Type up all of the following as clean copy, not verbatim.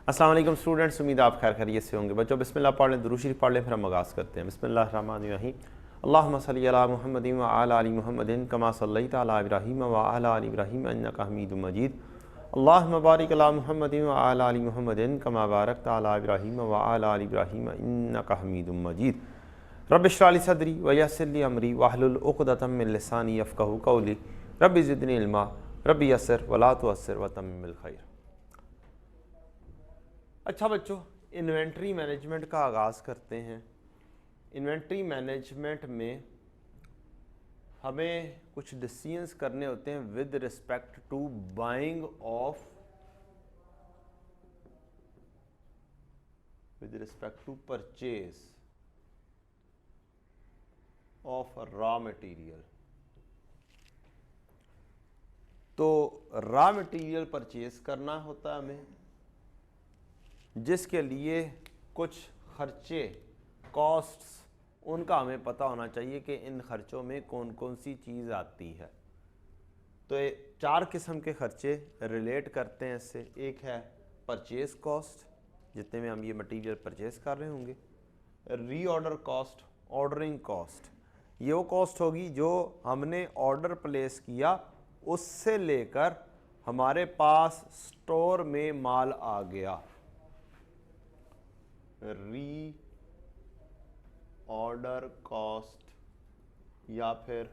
अस्सलाम वालेकुम स्टूडेंट्स, उम्मीद आप खैर खैरियत से होंगे। बच्चों बिस्मिल्लाह पढ़ लें, दुरूद शरीफ पढ़ लें, फिर हम आगाज़ करते हैं। बिस्मिल्लाहिर्रहमानिर्रहीम। अल्लाहुम्मा सल्ली अला मुहम्मदिन व अला आलि मुहम्मदिन कमा सल्लैता अला इब्राहीम व अला आलि इब्राहीम इन्नका हमीदुम मजीद। अल्लाहुम्मा बारिक अला मुहम्मदिन व अला आलि मुहम्मदिन कमा बारकता अला इब्राहीम व अला आलि इब्राहीम इन्नका हमीदुम मजीद। रब्बि इश्रह ली सदरी व यस्सिर ली अमरी वहलुल उक़दतम मिन लिसानी यफ़क़हू क़ौली। रब्बि ज़िदनी इल्मा रब्बि यस्सिर व ला तुअस्सिर व तम्मिमिल खैर। अच्छा बच्चों, इन्वेंट्री मैनेजमेंट का आगाज़ करते हैं। इन्वेंट्री मैनेजमेंट में हमें कुछ डिसीजंस करने होते हैं with respect to buying of, with respect to purchase of raw material. तो रॉ मटेरियल परचेज करना होता है हमें, जिसके लिए कुछ खर्चे, कॉस्ट्स, उनका हमें पता होना चाहिए कि इन खर्चों में कौन कौन सी चीज़ आती है। तो ये 4 किस्म के खर्चे रिलेट करते हैं इससे। एक है परचेज कॉस्ट, जितने में हम ये मटेरियल परचेज कर रहे होंगे। रीऑर्डर कॉस्ट, ऑर्डरिंग कॉस्ट, ये वो कॉस्ट होगी जो हमने ऑर्डर प्लेस किया उससे लेकर हमारे पास स्टोर में माल आ गया। री ऑर्डर कॉस्ट या फिर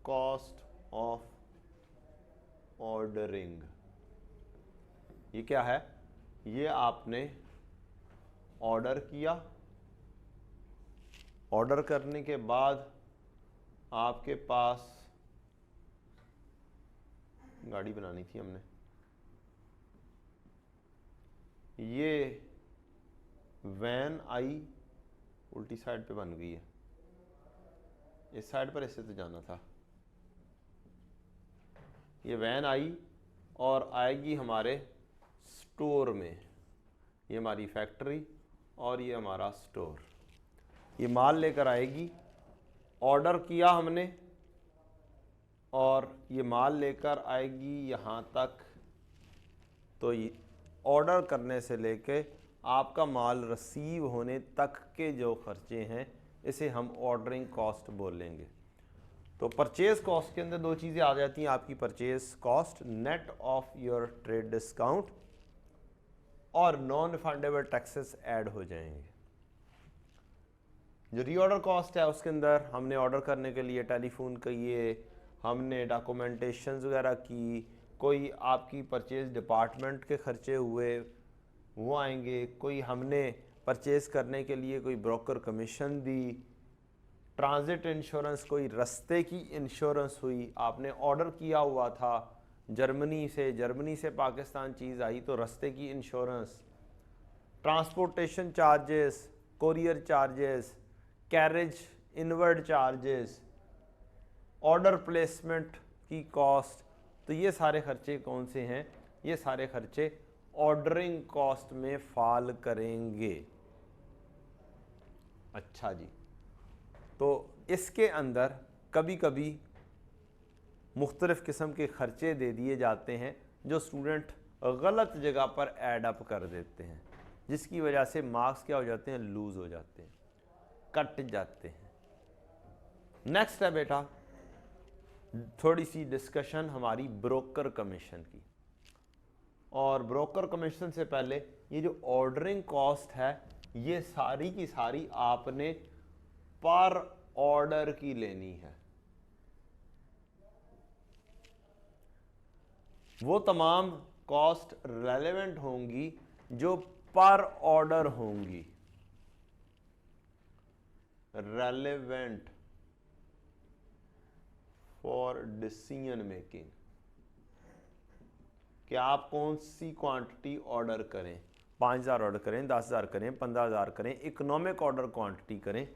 कॉस्ट ऑफ ऑर्डरिंग, ये क्या है? ये आपने ऑर्डर किया, ऑर्डर करने के बाद आपके पास गाड़ी बनानी थी हमने, ये वैन आई, उल्टी साइड पे बन गई है, इस साइड पर इससे तो जाना था। ये वैन आई और आएगी हमारे स्टोर में, ये हमारी फैक्ट्री और ये हमारा स्टोर। ये माल लेकर आएगी, ऑर्डर किया हमने और ये माल लेकर आएगी यहाँ तक। तो ये ऑर्डर करने से लेके आपका माल रिसीव होने तक के जो खर्चे हैं, इसे हम ऑर्डरिंग कॉस्ट बोलेंगे। तो परचेज कॉस्ट के अंदर 2 चीज़ें आ जाती हैं आपकी। Purchase cost net of your trade discount और नॉन रिफंडेबल टैक्सेस ऐड हो जाएंगे। जो रीऑर्डर कॉस्ट है उसके अंदर हमने ऑर्डर करने के लिए टेलीफोन किए, हमने डॉक्यूमेंटेशंस वगैरह की, कोई आपकी परचेज डिपार्टमेंट के खर्चे हुए वो आएंगे, कोई हमने परचेज करने के लिए कोई ब्रोकर कमीशन दी, ट्रांजिट इंश्योरेंस, कोई रास्ते की इंश्योरेंस हुई, आपने ऑर्डर किया हुआ था जर्मनी से पाकिस्तान चीज़ आई तो रास्ते की insurance, transportation charges, courier charges, carriage inward charges, order placement की कॉस्ट। तो ये सारे खर्चे कौन से हैं? ये सारे खर्चे ऑर्डरिंग कॉस्ट में फॉल करेंगे। अच्छा जी, तो इसके अंदर कभी कभी मुख्तलिफ़ किस्म के खर्चे दे दिए जाते हैं जो स्टूडेंट गलत जगह पर ऐड अप कर देते हैं, जिसकी वजह से मार्क्स क्या हो जाते हैं? लूज़ हो जाते हैं, कट जाते हैं। नेक्स्ट है बेटा थोड़ी सी डिस्कशन हमारी ब्रोकर कमीशन की। और ब्रोकर कमीशन से पहले ये जो ऑर्डरिंग कॉस्ट है, ये सारी की सारी आपने पर ऑर्डर की लेनी है। वो तमाम कॉस्ट रेलेवेंट होंगी जो पर ऑर्डर होंगी, रेलेवेंट फॉर डिसीजन मेकिंग, कि आप कौन सी क्वांटिटी ऑर्डर करें। 5000 ऑर्डर करें, 10,000 करें, 15,000 करें, इकोनॉमिक ऑर्डर क्वांटिटी करें।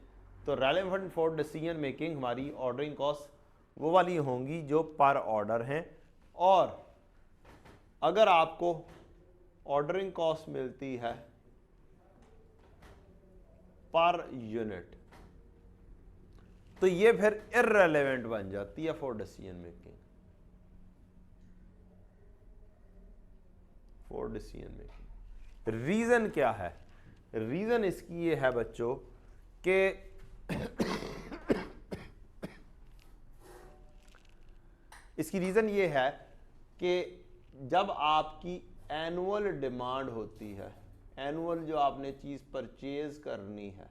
तो रेलेवेंट फॉर डिसीजन मेकिंग हमारी ऑर्डरिंग कॉस्ट वो वाली होंगी जो पर ऑर्डर हैं। और अगर आपको ऑर्डरिंग कॉस्ट मिलती है पर यूनिट, तो ये फिर इररेलेवेंट बन जाती है for decision making, for decision making. Reason क्या है? रीज़न इसकी ये है बच्चों कि इसकी रीज़न ये है कि जब आपकी एनुअल डिमांड होती है, एनुअल जो आपने चीज़ परचेज करनी है,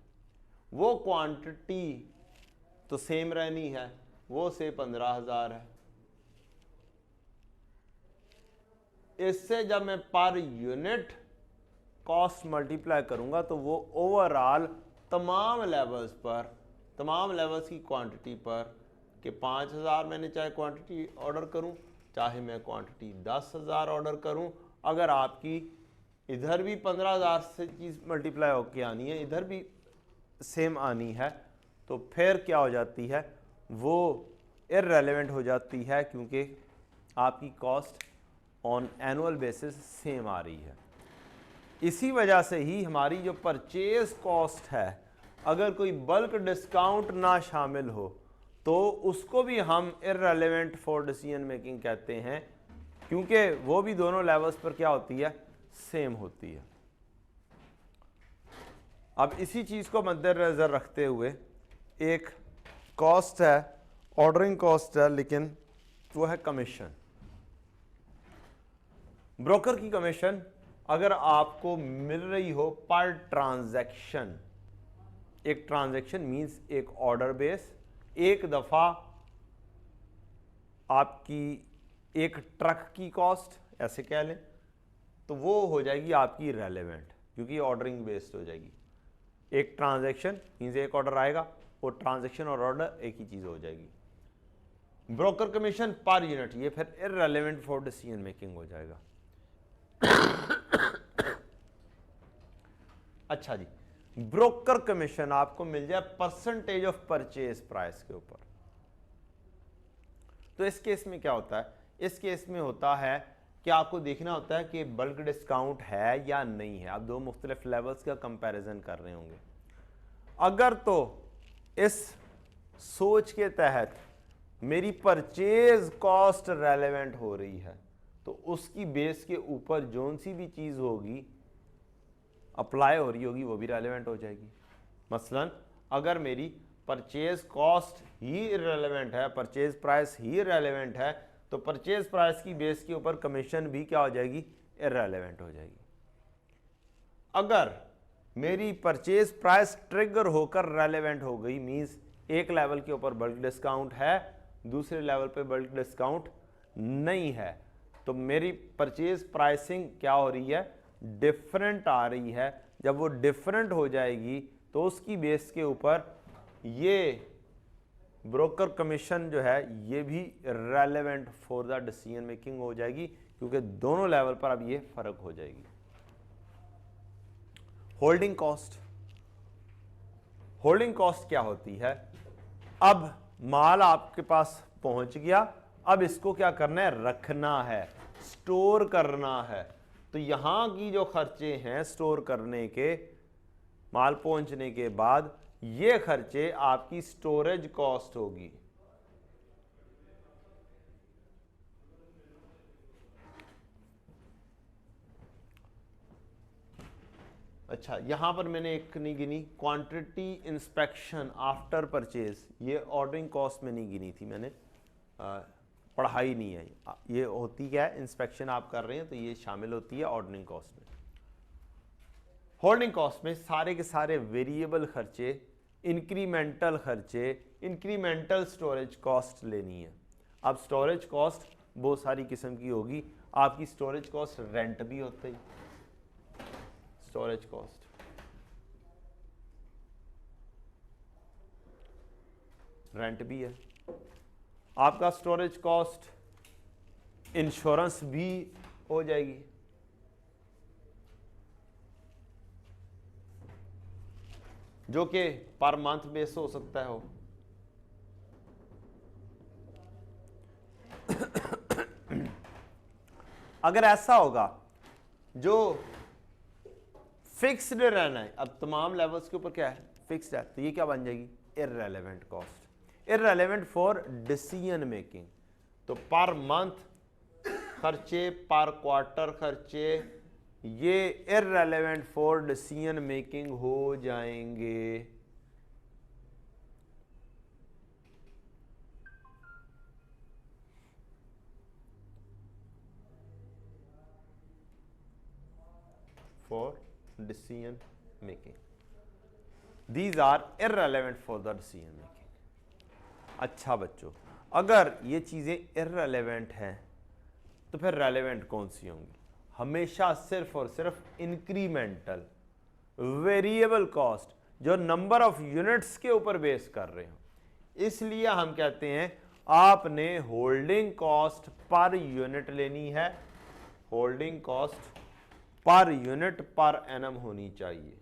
वो क्वांटिटी तो सेम रहनी है, वो से 15,000 है। इससे जब मैं पर यूनिट कॉस्ट मल्टीप्लाई करूंगा तो वो ओवरऑल तमाम लेवल्स पर, तमाम लेवल्स की क्वांटिटी पर कि 5,000 मैंने चाहे क्वांटिटी ऑर्डर करूं, चाहे मैं क्वांटिटी 10,000 ऑर्डर करूं, अगर आपकी इधर भी 15,000 से चीज़ मल्टीप्लाई होकर आनी है, इधर भी सेम आनी है, तो फिर क्या हो जाती है, वो इररेलेवेंट हो जाती है, क्योंकि आपकी cost on annual basis same आ रही है। इसी वजह से ही हमारी जो परचेज कॉस्ट है, अगर कोई बल्क डिस्काउंट ना शामिल हो तो उसको भी हम इररेलेवेंट फॉर डिसीजन मेकिंग कहते हैं, क्योंकि वो भी दोनों लेवल्स पर क्या होती है, सेम होती है। अब इसी चीज़ को मद्देनज़र रखते हुए एक कॉस्ट है, ऑर्डरिंग कॉस्ट है, लेकिन वो है कमीशन। ब्रोकर की कमीशन अगर आपको मिल रही हो पर ट्रांजैक्शन, एक ट्रांजैक्शन मींस एक ऑर्डर बेस, एक दफ़ा आपकी एक ट्रक की कॉस्ट ऐसे कह लें, तो वो हो जाएगी आपकी रेलेवेंट, क्योंकि ऑर्डरिंग बेस्ड हो जाएगी। एक ट्रांजैक्शन मींस एक ऑर्डर आएगा, वो ट्रांजैक्शन और ऑर्डर एक ही चीज़ हो जाएगी। ब्रोकर कमीशन पर यूनिट, ये फिर इररेलेवेंट फॉर डिसीजन मेकिंग हो जाएगा। अच्छा जी, ब्रोकर कमीशन आपको मिल जाए परसेंटेज ऑफ परचेज प्राइस के ऊपर। तो इस केस में क्या होता है, इस केस में होता है कि आपको देखना होता है कि बल्क डिस्काउंट है या नहीं है। आप दो मुख्तलिफ लेवल्स का कंपैरिजन कर रहे होंगे। अगर तो इस सोच के तहत मेरी परचेज कॉस्ट रेलेवेंट हो रही है, तो उसकी बेस के ऊपर जोन सी भी चीज़ होगी अप्लाई हो रही होगी वो भी रेलेवेंट हो जाएगी। मसलन अगर मेरी परचेज कॉस्ट ही इररेलेवेंट है, परचेज प्राइस ही इररेलेवेंट है, तो परचेज प्राइस की बेस के ऊपर कमीशन भी क्या हो जाएगी, इररेलेवेंट हो जाएगी। अगर मेरी परचेज प्राइस ट्रिगर होकर रेलेवेंट हो गई, मींस एक लेवल के ऊपर बल्क डिस्काउंट है, दूसरे लेवल पे बल्क डिस्काउंट नहीं है, तो मेरी परचेज प्राइसिंग क्या हो रही है, डिफरेंट आ रही है। जब वो डिफरेंट हो जाएगी तो उसकी बेस के ऊपर ये ब्रोकर कमीशन जो है ये भी relevant for the decision making हो जाएगी, क्योंकि दोनों लेवल पर अब ये फर्क हो जाएगी। होल्डिंग कॉस्ट, होल्डिंग कॉस्ट क्या होती है, अब माल आपके पास पहुंच गया, अब इसको क्या करना है, रखना है, स्टोर करना है। तो यहां की जो खर्चे हैं स्टोर करने के, माल पहुंचने के बाद, ये खर्चे आपकी स्टोरेज कॉस्ट होगी। अच्छा, यहां पर मैंने एक नहीं गिनी, क्वांटिटी इंस्पेक्शन आफ्टर परचेज, ये ऑर्डरिंग कॉस्ट में नहीं गिनी थी मैंने, पढ़ाई नहीं है। ये होती क्या है, इंस्पेक्शन आप कर रहे हैं तो ये शामिल होती है ऑर्डरिंग कॉस्ट में। होल्डिंग कॉस्ट में सारे के सारे वेरिएबल खर्चे, इंक्रीमेंटल खर्चे, इंक्रीमेंटल स्टोरेज कॉस्ट लेनी है। अब स्टोरेज कॉस्ट बहुत सारी किस्म की होगी, आपकी स्टोरेज कॉस्ट रेंट भी होता है, स्टोरेज कॉस्ट, रेंट भी है आपका, स्टोरेज कॉस्ट इंश्योरेंस भी हो जाएगी, जो कि पर मंथ बेस हो सकता है हो। अगर ऐसा होगा जो फिक्स्ड रहना है, अब तमाम लेवल्स के ऊपर क्या है, फिक्स्ड है, तो ये क्या बन जाएगी, irrelevant cost, irrelevant for decision making. तो पर मंथ खर्चे, पर क्वार्टर खर्चे, ये इररेलेवेंट फॉर डिसीजन मेकिंग हो जाएंगे। For decision making, these are irrelevant for the decision making. अच्छा बच्चों, अगर ये चीजें इररेलेवेंट हैं तो फिर रेलेवेंट कौन सी होंगी? हमेशा सिर्फ और सिर्फ इंक्रीमेंटल वेरिएबल कॉस्ट जो नंबर ऑफ यूनिट्स के ऊपर बेस कर रहे हो। इसलिए हम कहते हैं आपने होल्डिंग कॉस्ट पर यूनिट लेनी है, holding cost per unit per annum होनी चाहिए।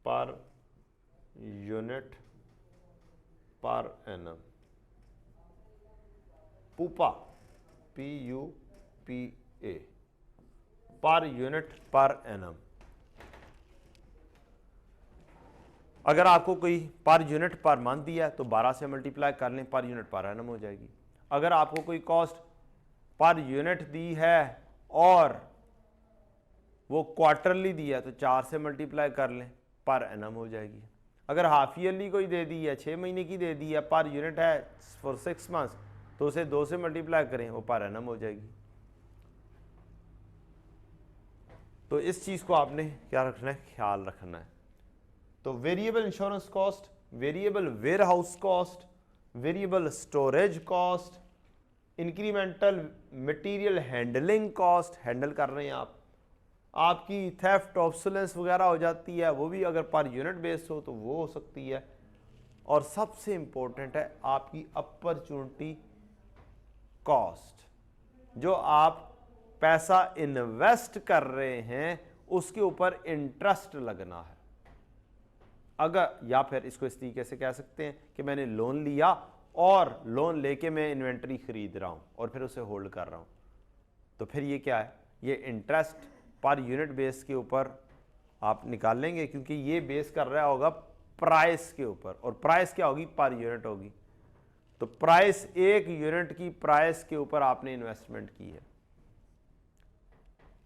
पर unit per annum, pupa, PUPA, पर यूनिट पर एनम। अगर आपको कोई पर यूनिट पर मंथ दिया है तो 12 से मल्टीप्लाई कर लें, पर यूनिट पर एनम हो जाएगी। अगर आपको कोई कॉस्ट पर यूनिट दी है और वो क्वार्टरली दिया है तो 4 से मल्टीप्लाई कर लें, पर एनम हो जाएगी। अगर हाफ ईयरली कोई दे दी है, 6 महीने की दे दी है, पर यूनिट है फॉर 6 मंथ्स, तो उसे 2 से मल्टीप्लाई करें, वो पर एनम हो जाएगी। तो इस चीज को आपने क्या रखना है, ख्याल रखना है। तो variable insurance cost, variable warehouse cost, variable storage cost, incremental material handling cost, handle कर रहे हैं आप, आपकी थेफ्ट ऑब्सोलेंस वगैरह हो जाती है, वो भी अगर पर यूनिट बेस हो तो वो हो सकती है। और सबसे इंपॉर्टेंट है आपकी अपॉर्चुनिटी कॉस्ट, जो आप पैसा इन्वेस्ट कर रहे हैं उसके ऊपर इंटरेस्ट लगना है। अगर, या फिर इसको इस तरीके से कह सकते हैं कि मैंने लोन लिया और लोन लेके मैं इन्वेंट्री खरीद रहा हूं और फिर उसे होल्ड कर रहा हूं, तो फिर ये क्या है, ये इंटरेस्ट पर यूनिट बेस के ऊपर आप निकाल लेंगे, क्योंकि ये बेस कर रहा होगा प्राइस के ऊपर, और प्राइस क्या होगी, पर यूनिट होगी। तो प्राइस, एक यूनिट की प्राइस के ऊपर आपने इन्वेस्टमेंट की है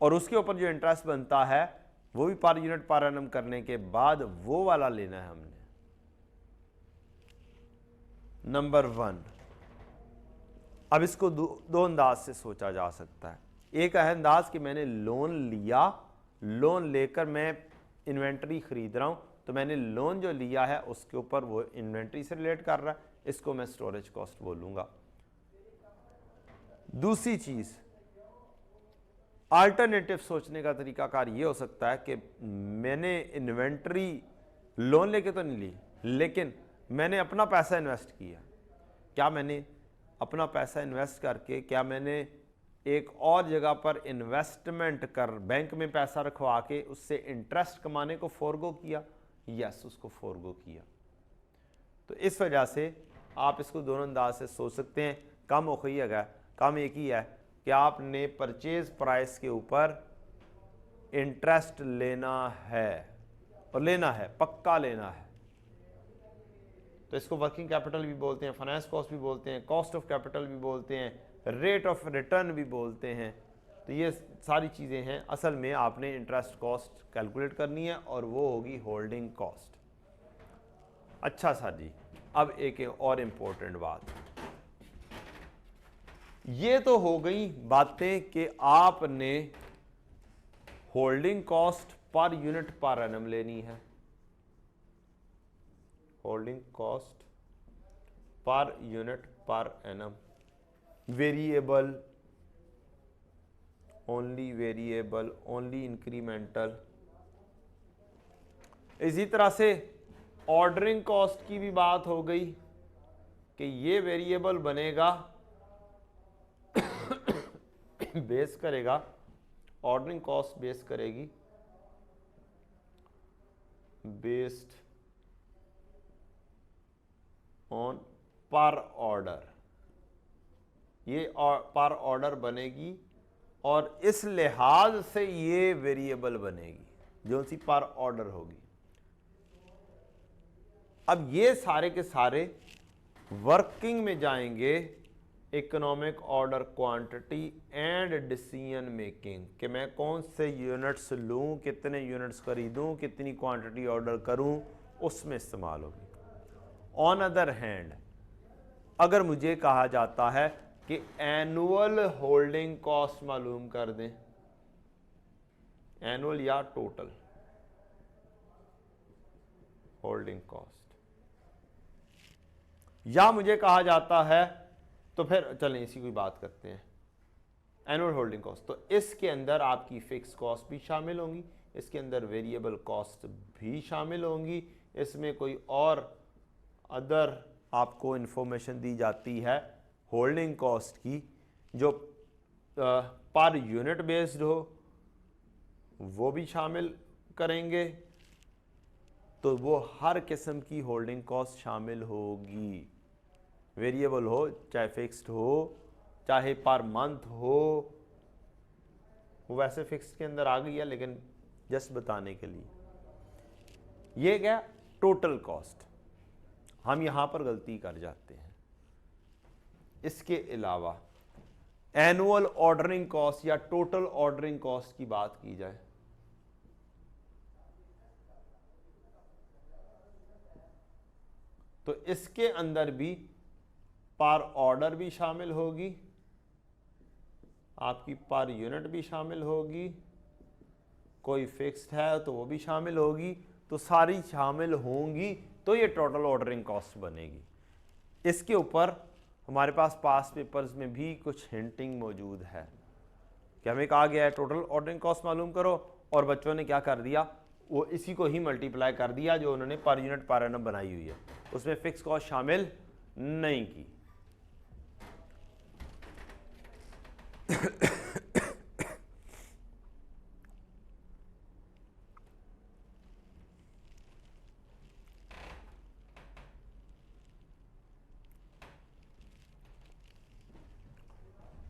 और उसके ऊपर जो इंटरेस्ट बनता है वो भी पर यूनिट पर एनम करने के बाद वो वाला लेना है हमने। नंबर 1, अब इसको दो अंदाज से सोचा जा सकता है। एक है अंदाज कि मैंने लोन लिया, लोन लेकर मैं इन्वेंट्री खरीद रहा हूं, तो मैंने लोन जो लिया है उसके ऊपर वो इन्वेंट्री से रिलेट कर रहा है, इसको मैं स्टोरेज कॉस्ट बोलूंगा। दूसरी चीज, अल्टरनेटिव सोचने का तरीकाकार ये हो सकता है कि मैंने इन्वेंट्री लोन लेके तो नहीं ली, लेकिन मैंने अपना पैसा इन्वेस्ट किया। क्या मैंने अपना पैसा इन्वेस्ट करके, क्या मैंने एक और जगह पर इन्वेस्टमेंट कर बैंक में पैसा रखवा के उससे इंटरेस्ट कमाने को फोरगो किया? यस, उसको फोरगो किया। तो इस वजह से आप इसको दोनों अंदाज से सोच सकते हैं। कम होगा, कम एक ही है कि आपने परचेज प्राइस के ऊपर इंटरेस्ट लेना है, और लेना है, पक्का लेना है। तो इसको वर्किंग कैपिटल भी बोलते हैं, फाइनेंस कॉस्ट भी बोलते हैं, कॉस्ट ऑफ कैपिटल भी बोलते हैं, रेट ऑफ रिटर्न भी बोलते हैं। तो ये सारी चीज़ें हैं। असल में आपने इंटरेस्ट कॉस्ट कैलकुलेट करनी है और वो होगी होल्डिंग कॉस्ट। अच्छा सर जी, अब एक और इम्पोर्टेंट बात, ये तो हो गई बातें कि आपने holding cost per unit per annum लेनी है, holding cost per unit per annum, variable, only incremental. इसी तरह से ऑर्डरिंग कॉस्ट की भी बात हो गई कि ये वेरिएबल बनेगा बेस करेगा, ऑर्डरिंग कॉस्ट बेस करेगी बेस्ड ऑन पर ऑर्डर, ये पर ऑर्डर बनेगी और इस लिहाज से ये वेरिएबल बनेगी जो सी पर ऑर्डर होगी। अब ये सारे के सारे वर्किंग में जाएंगे economic order quantity and decision making, कि मैं कौन से यूनिट्स लूँ, कितने यूनिट्स खरीदूँ, कितनी क्वांटिटी ऑर्डर करूँ, उसमें इस्तेमाल होगी। ऑन अदर हैंड, अगर मुझे कहा जाता है कि एनुअल होल्डिंग कॉस्ट मालूम कर दें, एनुअल या टोटल होल्डिंग कॉस्ट, या मुझे कहा जाता है, तो फिर चलें इसी की बात करते हैं, एनुअल होल्डिंग कॉस्ट, तो इसके अंदर आपकी फिक्स कॉस्ट भी शामिल होंगी, इसके अंदर वेरिएबल कॉस्ट भी शामिल होंगी, इसमें कोई और अदर आपको इंफॉर्मेशन दी जाती है होल्डिंग कॉस्ट की जो पर यूनिट बेस्ड हो, वो भी शामिल करेंगे, तो वो हर किस्म की होल्डिंग कॉस्ट शामिल होगी, वेरिएबल हो चाहे फिक्स्ड हो चाहे पर मंथ हो, वो वैसे फिक्स्ड के अंदर आ गई है लेकिन जस्ट बताने के लिए। ये क्या टोटल कॉस्ट, हम यहां पर गलती कर जाते हैं। इसके अलावा एनुअल ऑर्डरिंग कॉस्ट या टोटल ऑर्डरिंग कॉस्ट की बात की जाए, तो इसके अंदर भी पर ऑर्डर भी शामिल होगी, आपकी पर यूनिट भी शामिल होगी, कोई फिक्स्ड है तो वो भी शामिल होगी, तो सारी शामिल होंगी, तो ये टोटल ऑर्डरिंग कॉस्ट बनेगी। इसके ऊपर हमारे पास पास पेपर्स में भी कुछ हिंटिंग मौजूद है कि हमें कहा गया है टोटल ऑर्डरिंग कॉस्ट मालूम करो, और बच्चों ने क्या कर दिया, वो इसी को ही मल्टीप्लाई कर दिया जो उन्होंने पर यूनिट पर एनम बनाई हुई है, उसमें फिक्स कॉस्ट शामिल नहीं की।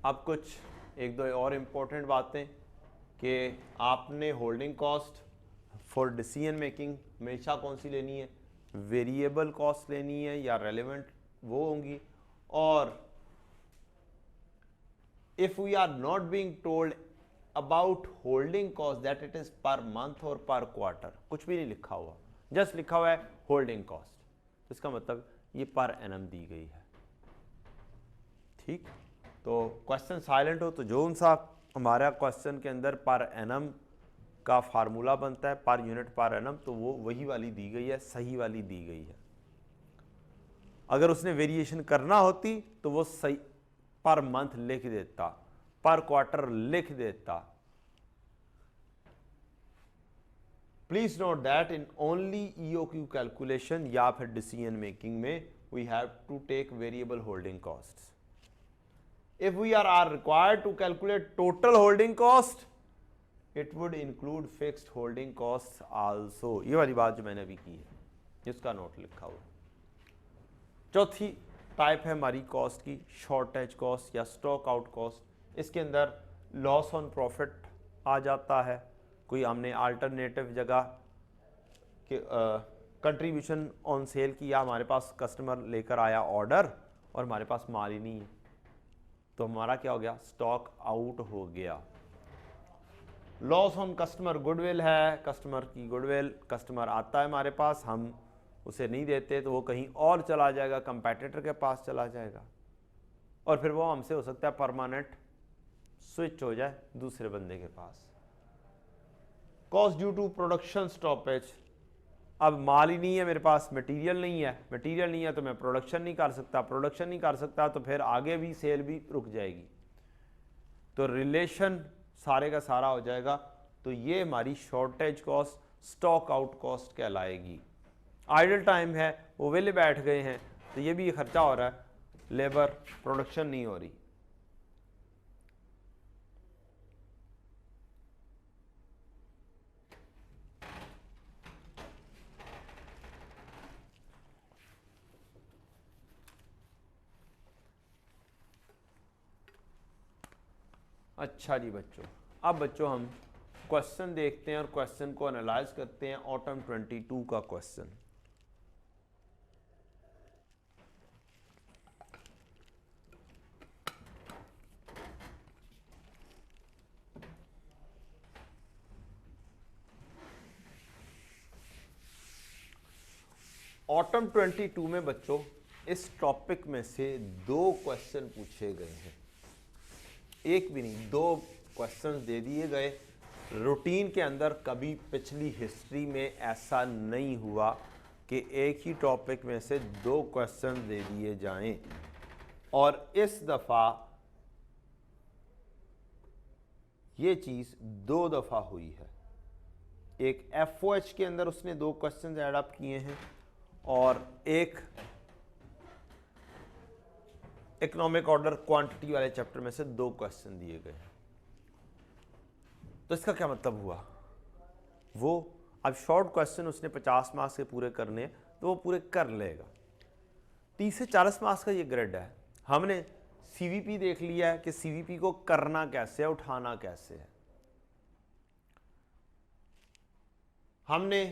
अब कुछ एक दो और इम्पोर्टेंट बातें कि आपने holding cost for decision making हमेशा कौन सी लेनी है, वेरिएबल कॉस्ट लेनी है या रेलेवेंट वो होंगी, और if we are not being told about holding cost that it is per month or per quarter, कुछ भी नहीं लिखा हुआ, जस्ट लिखा हुआ है होल्डिंग कॉस्ट, इसका मतलब ये पर एनम दी गई है। ठीक, तो क्वेश्चन साइलेंट हो तो जो सा हमारा क्वेश्चन के अंदर पर एनम का फार्मूला बनता है पर यूनिट पर एनम, तो वो वही वाली दी गई है, सही वाली दी गई है। अगर उसने वेरिएशन करना होती तो वो सही पर मंथ लिख देता, पर क्वार्टर लिख देता। Please note that in only EOQ calculation या फिर डिसीजन मेकिंग में we have to take variable holding cost. If we are required to calculate total holding cost, it would include fixed holding cost also. ये वाली बात जो मैंने अभी की है, इसका नोट लिखा हुआ। चौथी टाइप है हमारी कॉस्ट की शॉर्टेज कॉस्ट या स्टॉक आउट कॉस्ट। इसके अंदर लॉस ऑन प्रॉफिट आ जाता है, कोई हमने अल्टरनेटिव जगह के कंट्रीब्यूशन ऑन सेल किया, हमारे पास कस्टमर लेकर आया ऑर्डर और हमारे पास माल ही नहीं है, तो हमारा क्या हो गया, स्टॉक आउट हो गया। लॉस ऑन कस्टमर गुडविल है, कस्टमर की गुडविल, कस्टमर आता है हमारे पास, हम उसे नहीं देते तो वो कहीं और चला जाएगा, कंपेटिटर के पास चला जाएगा, और फिर वो हमसे हो सकता है परमानेंट स्विच हो जाए दूसरे बंदे के पास। Cost due to production stoppage, अब माल ही नहीं है मेरे पास, मटेरियल नहीं है, मटेरियल नहीं है तो मैं प्रोडक्शन नहीं कर सकता, प्रोडक्शन नहीं कर सकता तो फिर आगे भी सेल भी रुक जाएगी, तो रिलेशन सारे का सारा हो जाएगा, तो ये हमारी shortage cost stock out cost कहलाएगी। आइडल टाइम है, वो वेले बैठ गए हैं, तो ये भी खर्चा हो रहा है, लेबर प्रोडक्शन नहीं हो रही। अच्छा जी बच्चों, अब बच्चों हम क्वेश्चन देखते हैं और क्वेश्चन को एनालाइज करते हैं। ऑटम 22 का क्वेश्चन, ऑटम 22 में बच्चों इस टॉपिक में से 2 क्वेश्चन पूछे गए हैं, एक भी नहीं 2 क्वेश्चन दे दिए गए। रूटीन के अंदर कभी पिछली हिस्ट्री में ऐसा नहीं हुआ कि एक ही टॉपिक में से 2 क्वेश्चन दे दिए जाएं, और इस दफ़ा ये चीज़ 2 दफ़ा हुई है। एक FOH के अंदर उसने 2 क्वेश्चन ऐड अप किए हैं और एक इकोनॉमिक ऑर्डर क्वांटिटी वाले चैप्टर में से 2 क्वेश्चन दिए गए हैं। तो इसका क्या मतलब हुआ, वो अब शॉर्ट क्वेश्चन उसने 50 मार्क्स के पूरे करने हैं तो वो पूरे कर लेगा। 30 से 40 मार्क्स का ये ग्रेड है। हमने CVP देख लिया है कि CVP को करना कैसे है, उठाना कैसे है। हमने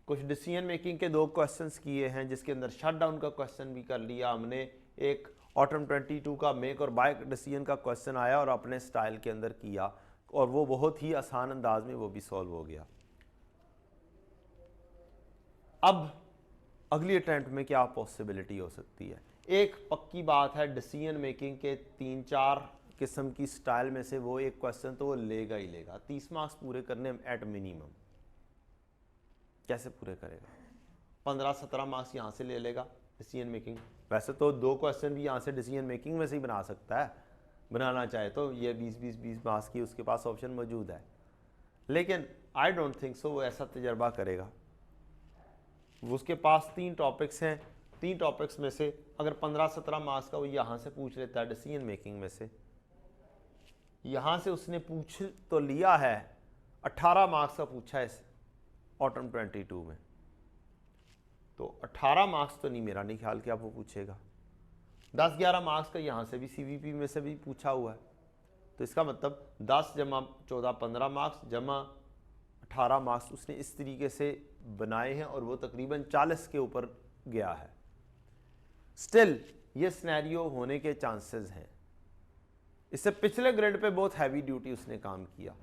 कुछ डिसीजन मेकिंग के 2 क्वेश्चंस किए हैं जिसके अंदर शट डाउन का क्वेश्चन भी कर लिया हमने। एक ऑटम 22 का मेक और बाय डिसीजन का क्वेश्चन आया और अपने स्टाइल के अंदर किया और वो बहुत ही आसान अंदाज में वो भी सॉल्व हो गया। अब अगली अटेम्प्ट में क्या पॉसिबिलिटी हो सकती है। एक पक्की बात है, डिसीजन मेकिंग के 3-4 किस्म की स्टाइल में से वो एक क्वेश्चन तो वो लेगा ही लेगा। 30 मार्क्स पूरे करने एट मिनिमम। कैसे पूरे करेगा, 15-17 मार्क्स यहाँ से ले लेगा डिसीजन मेकिंग। वैसे तो 2 क्वेश्चन भी यहाँ से डिसीजन मेकिंग में से ही बना सकता है, बनाना चाहे तो ये 20 मार्क्स की उसके पास ऑप्शन मौजूद है, लेकिन आई डोंट थिंक सो वो ऐसा तजर्बा करेगा। उसके पास 3 टॉपिक्स हैं, 3 टॉपिक्स में से अगर 15-17 मार्क्स का वो यहाँ से पूछ लेता है डिसीजन मेकिंग में से, यहाँ से उसने पूछ तो लिया है, 18 मार्क्स का पूछा है इस ऑटम 22 में, तो 18 मार्क्स तो नहीं, मेरा नहीं ख्याल कि आप वो पूछेगा। 10-11 मार्क्स का यहाँ से भी CVP में से भी पूछा हुआ है, तो इसका मतलब 10 जमा 14 15 मार्क्स जमा 18 मार्क्स उसने इस तरीके से बनाए हैं और वो तकरीबन 40 के ऊपर गया है। स्टिल ये सिनेरियो होने के चांसेस हैं। इससे पिछले ग्रेड पे बहुत हैवी ड्यूटी उसने काम किया।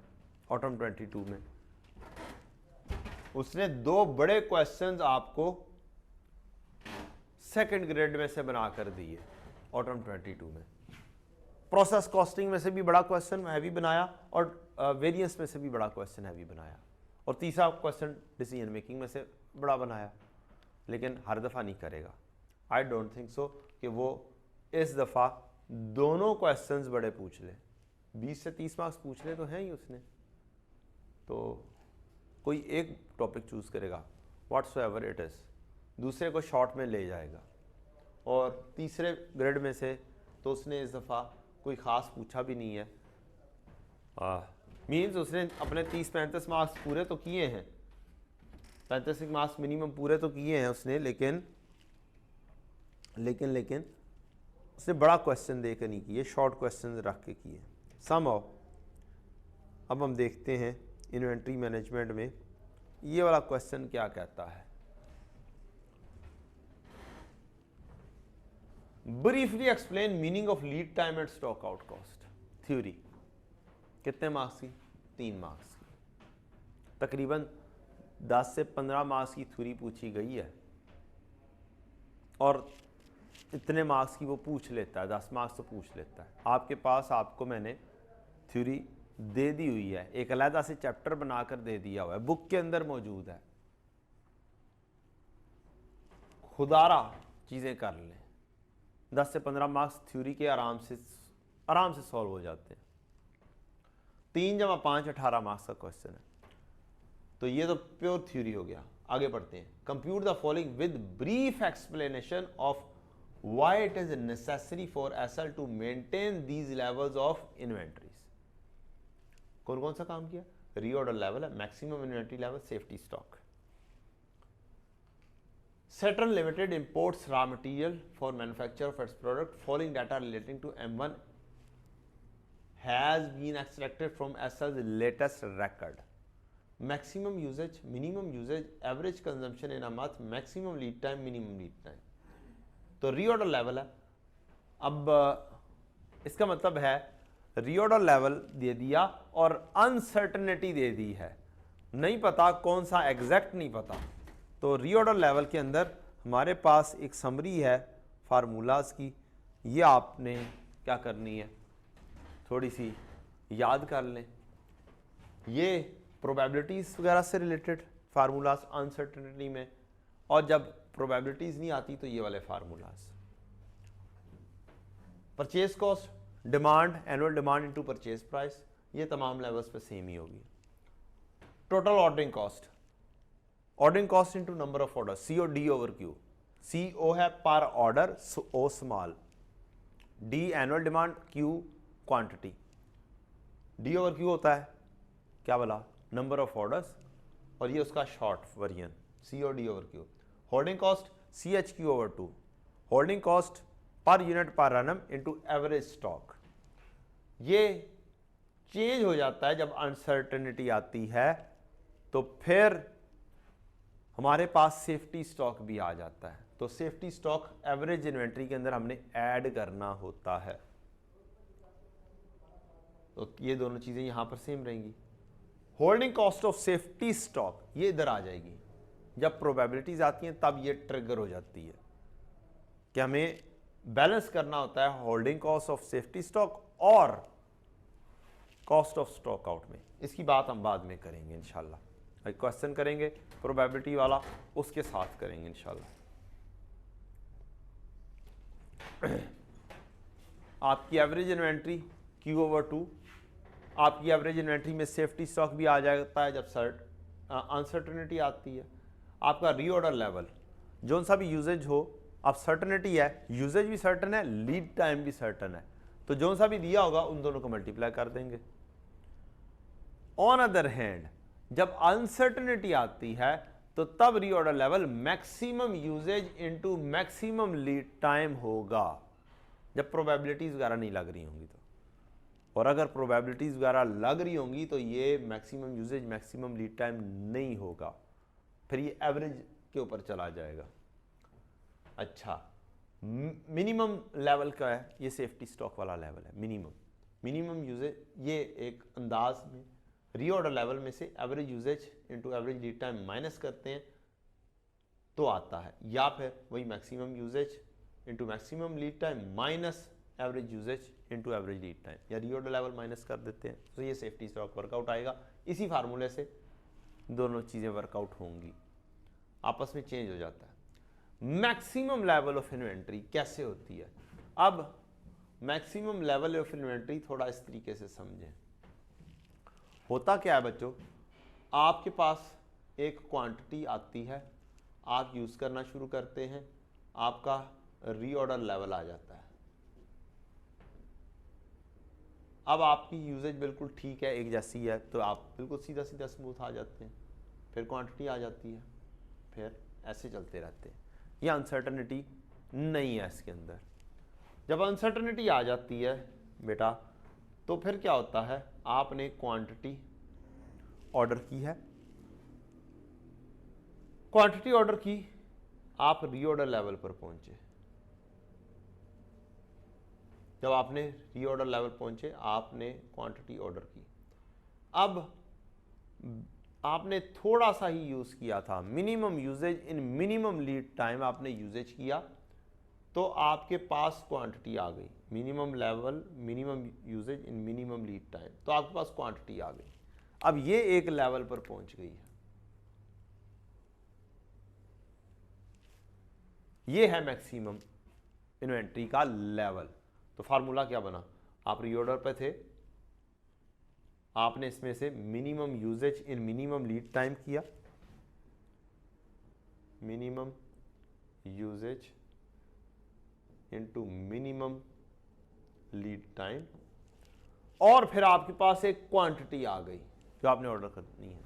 ऑटम 22 में उसने 2 बड़े क्वेश्चंस आपको सेकंड ग्रेड में से बनाकर दिए। ऑटम 22 में प्रोसेस कॉस्टिंग में से भी बड़ा क्वेश्चन हैवी बनाया और वेरिएंस में से भी बड़ा क्वेश्चन हैवी बनाया, और तीसरा क्वेश्चन डिसीजन मेकिंग में से बड़ा बनाया, लेकिन हर दफ़ा नहीं करेगा। आई डोंट थिंक सो कि वो इस दफ़ा दोनों क्वेश्चंस बड़े पूछ ले। 20 से 30 मार्क्स पूछ ले तो हैं ही उसने, तो कोई एक टॉपिक चूज़ करेगा व्हाट्सएवर इट इज़, दूसरे को शॉर्ट में ले जाएगा, और तीसरे ग्रेड में से तो उसने इस दफ़ा कोई ख़ास पूछा भी नहीं है। मीन्स उसने अपने 30-35 मार्क्स पूरे तो किए हैं, 35 मार्क्स मिनिमम पूरे तो किए हैं उसने, लेकिन उसने बड़ा क्वेश्चन दे के नहीं किए, शॉर्ट क्वेश्चन रख के किए समहाउ। अब हम देखते हैं इन्वेंट्री मैनेजमेंट में ये वाला क्वेश्चन क्या कहता है। Briefly explain meaning of lead time and stock out cost theory. कितने मार्क्स की, 3 मार्क्स की, तकरीबन 10 से 15 मार्क्स की थ्योरी पूछी गई है, और इतने मार्क्स की वो पूछ लेता है, 10 मार्क्स तो पूछ लेता है। आपके पास आपको मैंने थ्योरी दे दी हुई है, एक अलग से चैप्टर बनाकर दे दिया हुआ है, बुक के अंदर मौजूद है। खुदारा चीज़ें कर लें, 10 से 15 मार्क्स थ्योरी के आराम से सॉल्व हो जाते हैं। 3 जमा 5 18 मार्क्स का क्वेश्चन है, तो ये तो प्योर थ्योरी हो गया। आगे बढ़ते हैं। Compute the following with brief explanation of why it is necessary for SL to maintain these levels of inventories. कौन कौन सा काम किया, रीऑर्डर लेवल है, maximum inventory level, safety stock. Saturn Limited imports raw material for manufacture of its product. Following data relating to M1 has been extracted from SL's latest record. Maximum usage, minimum usage, average consumption in a month, maximum lead time, minimum lead time. तो reorder level है। अब इसका मतलब है reorder level दे दिया और uncertainty दे दी है, नहीं पता कौन सा एग्जैक्ट नहीं पता। तो रीऑर्डर लेवल के अंदर हमारे पास एक समरी है फार्मूलाज की, ये आपने क्या करनी है, थोड़ी सी याद कर लें। ये प्रोबेबिलिटीज़ वगैरह से रिलेटेड फार्मूलाज अनसर्टेनिटी में, और जब प्रोबेबिलिटीज़ नहीं आती तो ये वाले formulas. Purchase cost, demand, annual demand into purchase price, ये तमाम लेवल्स पे सेम ही होगी। Total ordering cost, ordering cost into number of order, C O D over Q. C O है per order, O small, D annual demand, Q quantity. D over Q होता है क्या बोला, नंबर ऑफ ऑर्डर्स, और ये उसका short version C O D over Q. Holding cost C H Q over two, holding cost per unit per annum into average stock. ये change हो जाता है जब अनसर्टेनिटी आती है, तो फिर हमारे पास सेफ्टी स्टॉक भी आ जाता है। तो सेफ्टी स्टॉक एवरेज इन्वेंट्री के अंदर हमने ऐड करना होता है। तो ये दोनों चीजें यहां पर सेम रहेंगी। Holding cost of safety stock ये इधर आ जाएगी। जब प्रोबेबिलिटीज आती हैं तब ये ट्रिगर हो जाती है कि हमें बैलेंस करना होता है holding cost of safety stock और कॉस्ट ऑफ स्टॉक आउट में। इसकी बात हम बाद में करेंगे इंशाल्लाह। एक क्वेश्चन करेंगे प्रोबेबिलिटी वाला, उसके साथ करेंगे इंशाल्लाह। आपकी average inventory Q over two, आपकी एवरेज इन्वेंट्री में सेफ्टी स्टॉक भी आ जाता है जब अनसर्टेनिटी आती है। आपका रीऑर्डर लेवल, जो सा भी यूजेज हो, अब सर्टेनिटी है, यूजेज भी सर्टन है, लीड टाइम भी सर्टन है, तो जो सा भी दिया होगा उन दोनों को मल्टीप्लाई कर देंगे। ऑन अदर हैंड जब अनसर्टेनिटी आती है तो तब reorder level maximum usage into maximum lead time होगा, जब प्रोबेबिलिटीज वगैरह नहीं लग रही होंगी तो। और अगर प्रोबेबिलिटीज वगैरह लग रही होंगी तो ये maximum usages maximum lead time नहीं होगा, फिर ये एवरेज के ऊपर चला जाएगा। अच्छा, मिनिमम लेवल का है, ये सेफ्टी स्टॉक वाला लेवल है मिनिमम यूजेज। ये एक अंदाज में रीऑर्डर लेवल में से average usage into average lead time minus करते हैं तो आता है, या फिर वही maximum usage into maximum lead time minus average usage into average lead time, या रीऑर्डर लेवल माइनस कर देते हैं तो ये सेफ्टी स्टॉक वर्कआउट आएगा। इसी फार्मूले से दोनों चीजें वर्कआउट होंगी, आपस में चेंज हो जाता है। मैक्सिमम लेवल ऑफ इन्वेंट्री कैसे होती है? अब मैक्सिमम लेवल ऑफ इन्वेंट्री थोड़ा इस तरीके से समझें। होता क्या है बच्चों, आपके पास एक क्वांटिटी आती है, आप यूज करना शुरू करते हैं, आपका रीऑर्डर लेवल आ जाता है। अब आपकी यूजेज बिल्कुल ठीक है, एक जैसी है, तो आप बिल्कुल सीधा सीधा स्मूथ आ जाते हैं, फिर क्वांटिटी आ जाती है, फिर ऐसे चलते रहते हैं। यह अनसर्टनिटी नहीं है इसके अंदर। जब अनसर्टनिटी आ जाती है बेटा, तो फिर क्या होता है, आपने क्वांटिटी ऑर्डर की है, क्वांटिटी ऑर्डर की, आप रीऑर्डर लेवल पर पहुंचे। जब आपने रीऑर्डर लेवल पहुंचे, आपने क्वांटिटी ऑर्डर की। अब आपने थोड़ा सा ही यूज किया था, minimum usage in minimum lead time आपने यूजेज किया, तो आपके पास क्वांटिटी आ गई। Minimum level minimum usage in minimum lead time, तो आपके पास क्वांटिटी आ गई। अब ये एक लेवल पर पहुंच गई है, ये है मैक्सिमम इन्वेंट्री का लेवल। तो फार्मूला क्या बना, आप रीऑर्डर पे थे, आपने इसमें से minimum usage in minimum lead time किया, minimum usage into minimum lead time, और फिर आपके पास एक क्वांटिटी आ गई जो आपने ऑर्डर करनी है,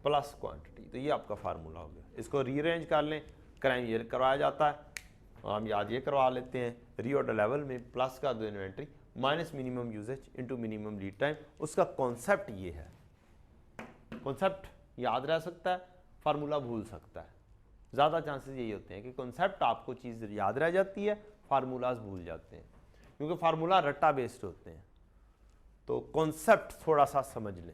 प्लस क्वांटिटी। तो ये आपका फार्मूला हो गया। इसको रीअरेंज कर लें, क्राइम ये करवाया जाता है, और हम याद ये करवा लेते हैं, रीऑर्डर लेवल में प्लस का दो inventory minus minimum usage into minimum lead time. उसका कॉन्सेप्ट ये है, कॉन्सेप्ट याद रह सकता है, फार्मूला भूल सकता है। ज़्यादा चांसेस यही होते हैं कि कॉन्सेप्ट आपको चीज़ याद रह जाती है, फार्मूलाज भूल जाते हैं, क्योंकि फार्मूला रट्टा बेस्ड होते हैं। तो कॉन्सेप्ट थोड़ा सा समझ लें,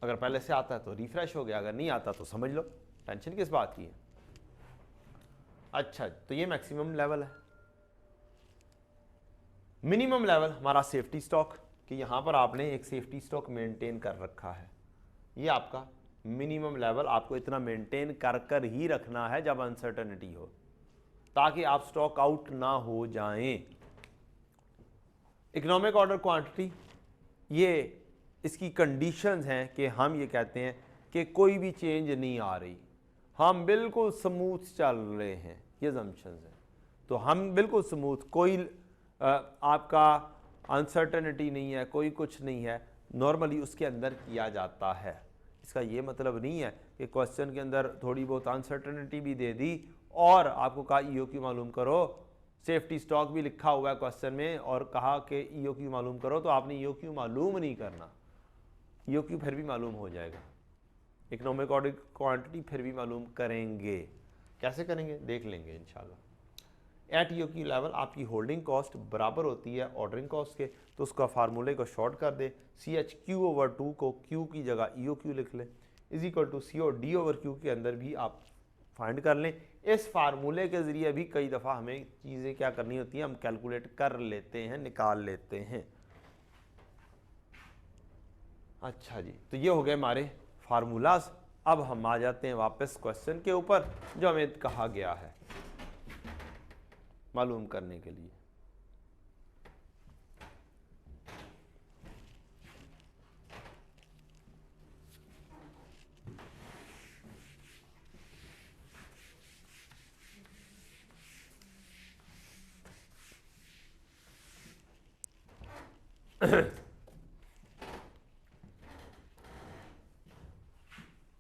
अगर पहले से आता है तो रिफ्रेश हो गया, अगर नहीं आता तो समझ लो, टेंशन किस बात की है। अच्छा, तो ये मैक्सिमम लेवल है। मिनिमम लेवल हमारा सेफ्टी स्टॉक, कि यहाँ पर आपने एक सेफ्टी स्टॉक मेंटेन कर रखा है। ये आपका मिनिमम लेवल, आपको इतना मेंटेन कर कर ही रखना है जब अनसर्टेनिटी हो, ताकि आप स्टॉक आउट ना हो जाएं। इकोनॉमिक ऑर्डर क्वांटिटी, ये इसकी कंडीशंस हैं कि हम ये कहते हैं कि कोई भी चेंज नहीं आ रही, हम बिल्कुल स्मूथ चल रहे हैं, ये assumptions हैं। तो हम बिल्कुल स्मूथ, कोई आपका अनसर्टेनिटी नहीं है, कोई कुछ नहीं है, नॉर्मली उसके अंदर किया जाता है। इसका ये मतलब नहीं है कि क्वेश्चन के अंदर थोड़ी बहुत अनसर्टेनिटी भी दे दी और आपको कहा ईओक्यू मालूम करो, सेफ्टी स्टॉक भी लिखा हुआ है क्वेश्चन में और कहा कि ईओक्यू मालूम करो, तो आपने ईओक्यू मालूम नहीं करना। ईओक्यू फिर भी मालूम हो जाएगा, इकोनॉमिक ऑर्डर क्वांटिटी फिर भी मालूम करेंगे। कैसे करेंगे देख लेंगे इंशाल्लाह। एट ईओक्यू लेवल आपकी होल्डिंग कॉस्ट बराबर होती है ऑर्डरिंग कॉस्ट के, तो उसका फार्मूले को शॉर्ट कर दे, CH/Q/2 को Q की जगह EOQ लिख ले, इज इक्वल टू COD/Q के अंदर भी आप फाइंड कर लें। इस फार्मूले के ज़रिए भी कई दफ़ा हमें चीज़ें क्या करनी होती हैं, हम कैलकुलेट कर लेते हैं, निकाल लेते हैं। अच्छा जी, तो ये हो गए हमारे फार्मूलाज। अब हम आ जाते हैं वापस क्वेश्चन के ऊपर जो हमें कहा गया है मालूम करने के लिए।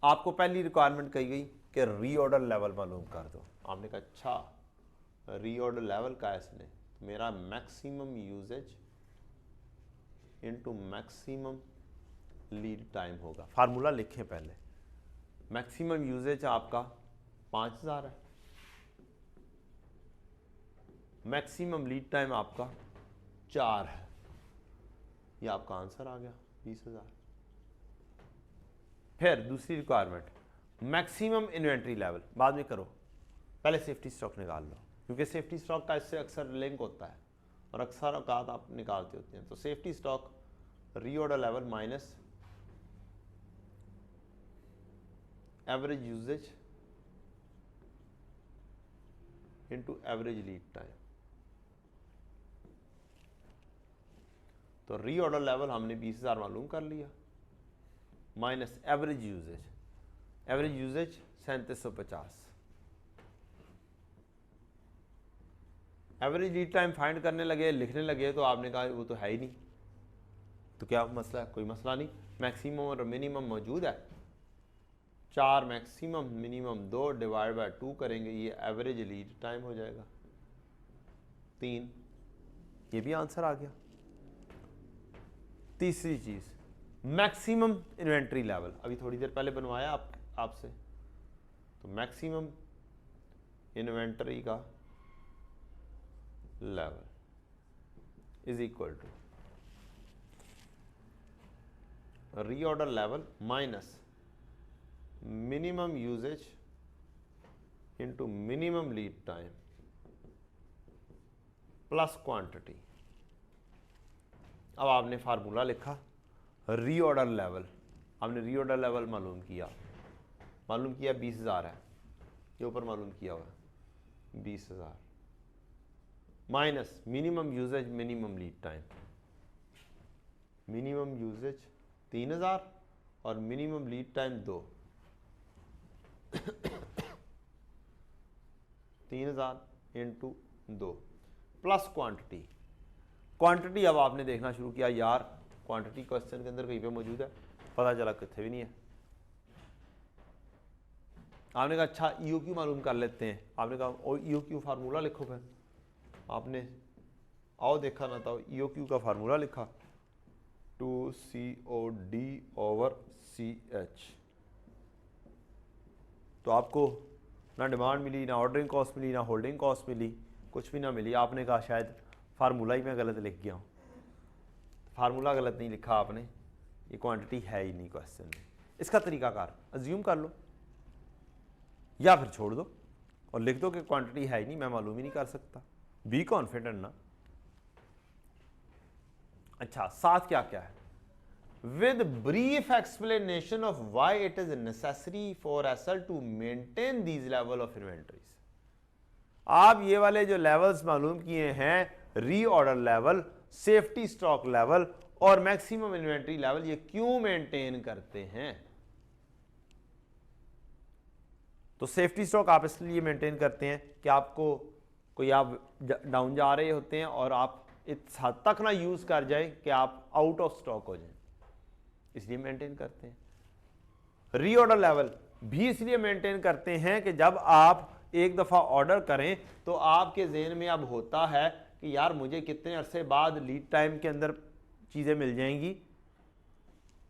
आपको पहली रिक्वायरमेंट कही गई कि रीऑर्डर लेवल मालूम कर दो। आपने कहा अच्छा रीऑर्डर लेवल का है इसने, मेरा maximum usage into maximum lead time होगा। फार्मूला लिखें पहले। मैक्सिमम यूजेज आपका 5000 है, मैक्सिमम लीड टाइम आपका 4 है, ये आपका आंसर आ गया 20,000। फिर दूसरी रिक्वायरमेंट मैक्सिमम इन्वेंट्री लेवल, बाद में करो, पहले सेफ्टी स्टॉक निकाल लो, क्योंकि सेफ्टी स्टॉक का इससे अक्सर लिंक होता है और अक्सर औकात आप निकालते होते हैं। तो safety stock reorder level minus average usage into average lead time. तो रीऑर्डर लेवल हमने 20,000 मालूम कर लिया, minus average usage, average usage 3750। Average lead time find करने लगे, लिखने लगे, तो आपने कहा वो तो है ही नहीं, तो क्या मसला है? कोई मसला नहीं, मैक्सिमम और मिनिमम मौजूद है। 4 मैक्सिमम, मिनिमम 2 डिवाइड बाय 2 करेंगे, ये एवरेज लीड टाइम हो जाएगा 3। ये भी आंसर आ गया। तीसरी चीज मैक्सिमम इन्वेंट्री लेवल, अभी थोड़ी देर पहले बनवाया आपसे, तो मैक्सिमम इन्वेंट्री का level is equal to reorder level minus minimum usage into minimum lead time plus quantity. अब आपने फार्मूला लिखा रीऑर्डर लेवल, आपने रीऑर्डर लेवल मालूम किया 20,000 है, ये ऊपर मालूम किया हुआ है 20,000 minus minimum usage minimum lead time, minimum usage 3,000 और minimum lead time 2। 3,000 into 2 plus quantity. Quantity अब आपने देखना शुरू किया, यार क्वांटिटी क्वेश्चन के अंदर कहीं पे मौजूद है, पता चला कितने भी नहीं है। आपने कहा अच्छा ईओक्यू मालूम कर लेते हैं, आपने कहा ईओक्यू फार्मूला लिखो। फिर आपने आओ देखा ना था, ईओक्यू का फार्मूला लिखा 2COD/CH। तो आपको ना डिमांड मिली, ना ऑर्डरिंग कॉस्ट मिली, ना होल्डिंग कॉस्ट मिली, कुछ भी ना मिली। आपने कहा शायद फार्मूला ही मैं गलत लिख गया हूँ। फार्मूला गलत नहीं लिखा आपने, ये क्वांटिटी है ही नहीं क्वेश्चन में। इसका तरीकाकार अज्यूम कर लो या फिर छोड़ दो, और लिख दो कि क्वांटिटी है ही नहीं, मैं मालूम ही नहीं कर सकता। बी कॉन्फिडेंट ना। अच्छा, साथ क्या क्या है? With brief explanation of why it is necessary for SL to maintain these level of inventories. आप ये वाले जो लेवल्स मालूम किए हैं, reorder level, safety stock level और मैक्सिमम इन्वेंटरी लेवल, ये क्यों मेंटेन करते हैं? तो सेफ्टी स्टॉक आप इसलिए मेंटेन करते हैं कि आपको कोई आप डाउन जा रहे होते हैं और आप इस हद तक ना यूज कर जाए कि आप आउट ऑफ स्टॉक हो जाए, इसलिए मेंटेन करते हैं। रीऑर्डर लेवल भी इसलिए मेंटेन करते हैं कि जब आप एक दफा ऑर्डर करें तो आपके ज़हन में अब होता है कि यार मुझे कितने अरसे बाद लीड टाइम के अंदर चीज़ें मिल जाएंगी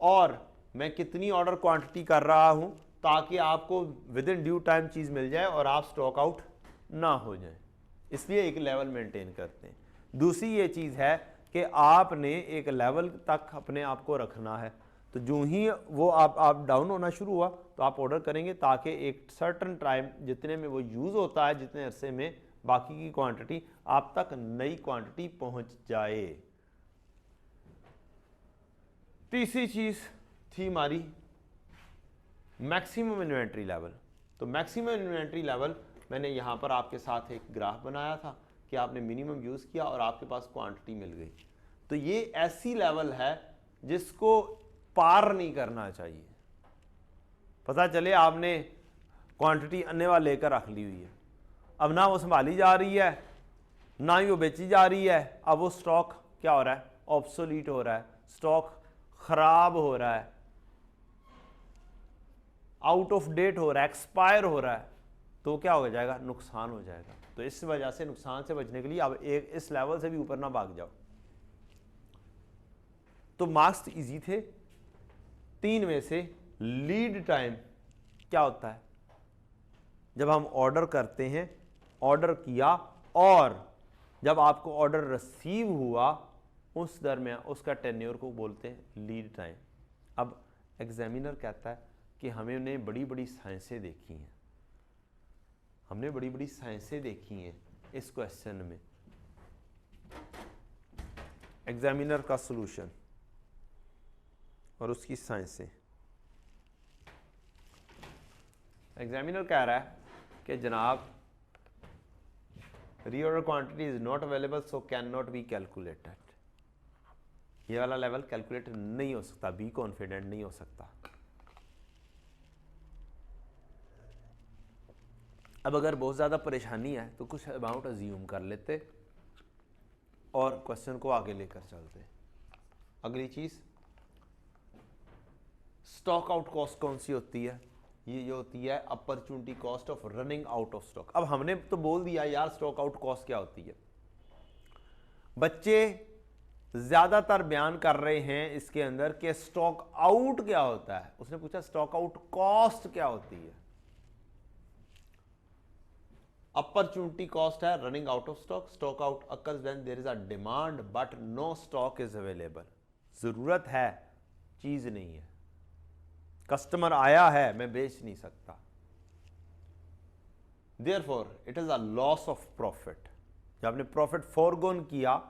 और मैं कितनी ऑर्डर क्वांटिटी कर रहा हूं, ताकि आपको विद इन ड्यू टाइम चीज़ मिल जाए और आप स्टॉक आउट ना हो जाए। इसलिए एक लेवल मेंटेन करते हैं। दूसरी ये चीज़ है कि आपने एक लेवल तक अपने आप को रखना है, तो जो ही वो आप डाउन होना शुरू हुआ तो आप ऑर्डर करेंगे ताकि एक सर्टन टाइम जितने में वो यूज़ होता है, जितने अरसे में बाकी की क्वांटिटी आप तक नई क्वांटिटी पहुंच जाए। तीसरी चीज़ थी हमारी मैक्सिमम इन्वेंट्री लेवल। तो मैक्सिमम इन्वेंट्री लेवल मैंने यहाँ पर आपके साथ एक ग्राफ बनाया था कि आपने मिनिमम यूज़ किया और आपके पास क्वांटिटी मिल गई। तो ये ऐसी लेवल है जिसको पार नहीं करना चाहिए। पता चले आपने क्वांटिटी अन्यवा लेकर रख ली हुई है, अब ना वो संभाली जा रही है ना ही वो बेची जा रही है, अब वो स्टॉक क्या हो रहा है? ऑब्सोलीट हो रहा है, स्टॉक खराब हो रहा है, आउट ऑफ डेट हो रहा है, एक्सपायर हो रहा है, तो क्या हो जाएगा? नुकसान हो जाएगा। तो इस वजह से नुकसान से बचने के लिए अब एक इस लेवल से भी ऊपर ना भाग जाओ। तो मार्क्स इजी थे। 3 में से लीड टाइम क्या होता है? जब हम ऑर्डर करते हैं, ऑर्डर किया और जब आपको ऑर्डर रिसीव हुआ उस दरमियान उसका टेन्योर को बोलते हैं लीड टाइम। अब एग्जामिनर कहता है कि हमने बड़ी बड़ी साइंसें देखी हैं, हमने बड़ी बड़ी साइंसें देखी हैं इस क्वेश्चन में। एग्जामिनर का सॉल्यूशन और उसकी साइंसें। एग्जामिनर कह रहा है कि जनाब reorder quantity is not available so can not be calculated. ये वाला लेवल कैलकुलेट नहीं हो सकता, बी कॉन्फिडेंट नहीं हो सकता। अब अगर बहुत ज़्यादा परेशानी है तो कुछ अमाउंट अज्यूम कर लेते और क्वेश्चन को आगे लेकर चलते। अगली चीज़ स्टॉक आउट कॉस्ट कौन सी होती है? ये जो होती है opportunity cost of running out of stock. अब हमने तो बोल दिया यार स्टॉक आउट कॉस्ट क्या होती है, बच्चे ज़्यादातर बयान कर रहे हैं इसके अंदर कि स्टॉक आउट क्या होता है। उसने पूछा स्टॉक आउट कॉस्ट क्या होती है? अपॉर्चुनिटी कॉस्ट है running out of stock. Stock out occurs when there is a demand but no stock is available. जरूरत है, चीज नहीं है, कस्टमर आया है, मैं बेच नहीं सकता। Therefore it is a loss of profit. जब आपने प्रॉफिट फॉरगोन किया,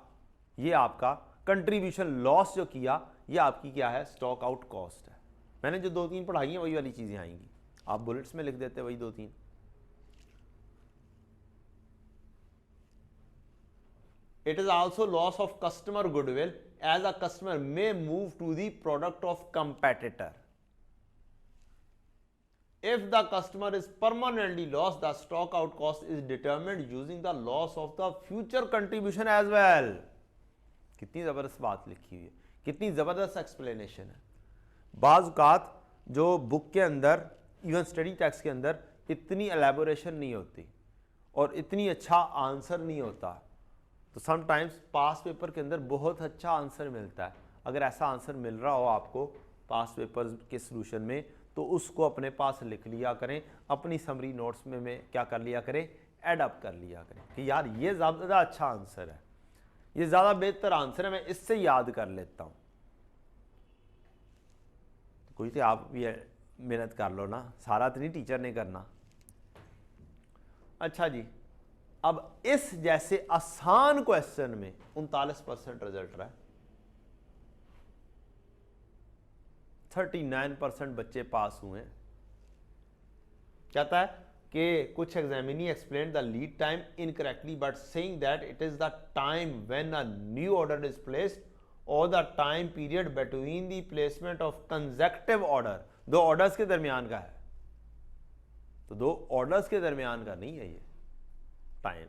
ये आपका कंट्रीब्यूशन लॉस जो किया, ये आपकी क्या है? स्टॉक आउट कॉस्ट है। मैंने जो 2-3 पढ़ाई हैं वही वाली चीजें आएंगी, आप बुलेट्स में लिख देते वही 2-3। It is also loss of customer goodwill as a customer may move to the product of competitor. If the customer is permanently lost, the stock out cost is determined using the loss of the future contribution as well. कितनी ज़बरदस्त बात लिखी हुई है, कितनी ज़बरदस्त explanation है। बाज़ औक़ात जो बुक के अंदर, इवन स्टडी टेक्स्ट के अंदर इतनी एलेबोरेशन नहीं होती और इतनी अच्छा आंसर नहीं होता, तो समटाइम्स पास पेपर के अंदर बहुत अच्छा आंसर मिलता है। अगर ऐसा आंसर मिल रहा हो आपको पास पेपर के सॉल्यूशन में, तो उसको अपने पास लिख लिया करें, अपनी समरी नोट्स में क्या कर लिया करें? ऐड अप कर लिया करें कि यार ये ज़्यादा अच्छा आंसर है, ये ज़्यादा बेहतर आंसर है, मैं इससे याद कर लेता हूँ। तो कोई तो आप भी मेहनत कर लो ना, सारा तो नहीं टीचर ने करना। अच्छा जी, अब इस जैसे आसान क्वेश्चन में 39% रिजल्ट रहा है, 39% बच्चे पास हुए हैं। कहता है कि कुछ examinee explain the lead time incorrectly but saying that it is the time when a new order is placed और the time period between the placement of consecutive order. दो ऑर्डर्स के दरमियान का है, तो दो ऑर्डर्स के दरमियान का नहीं है ये टाइम,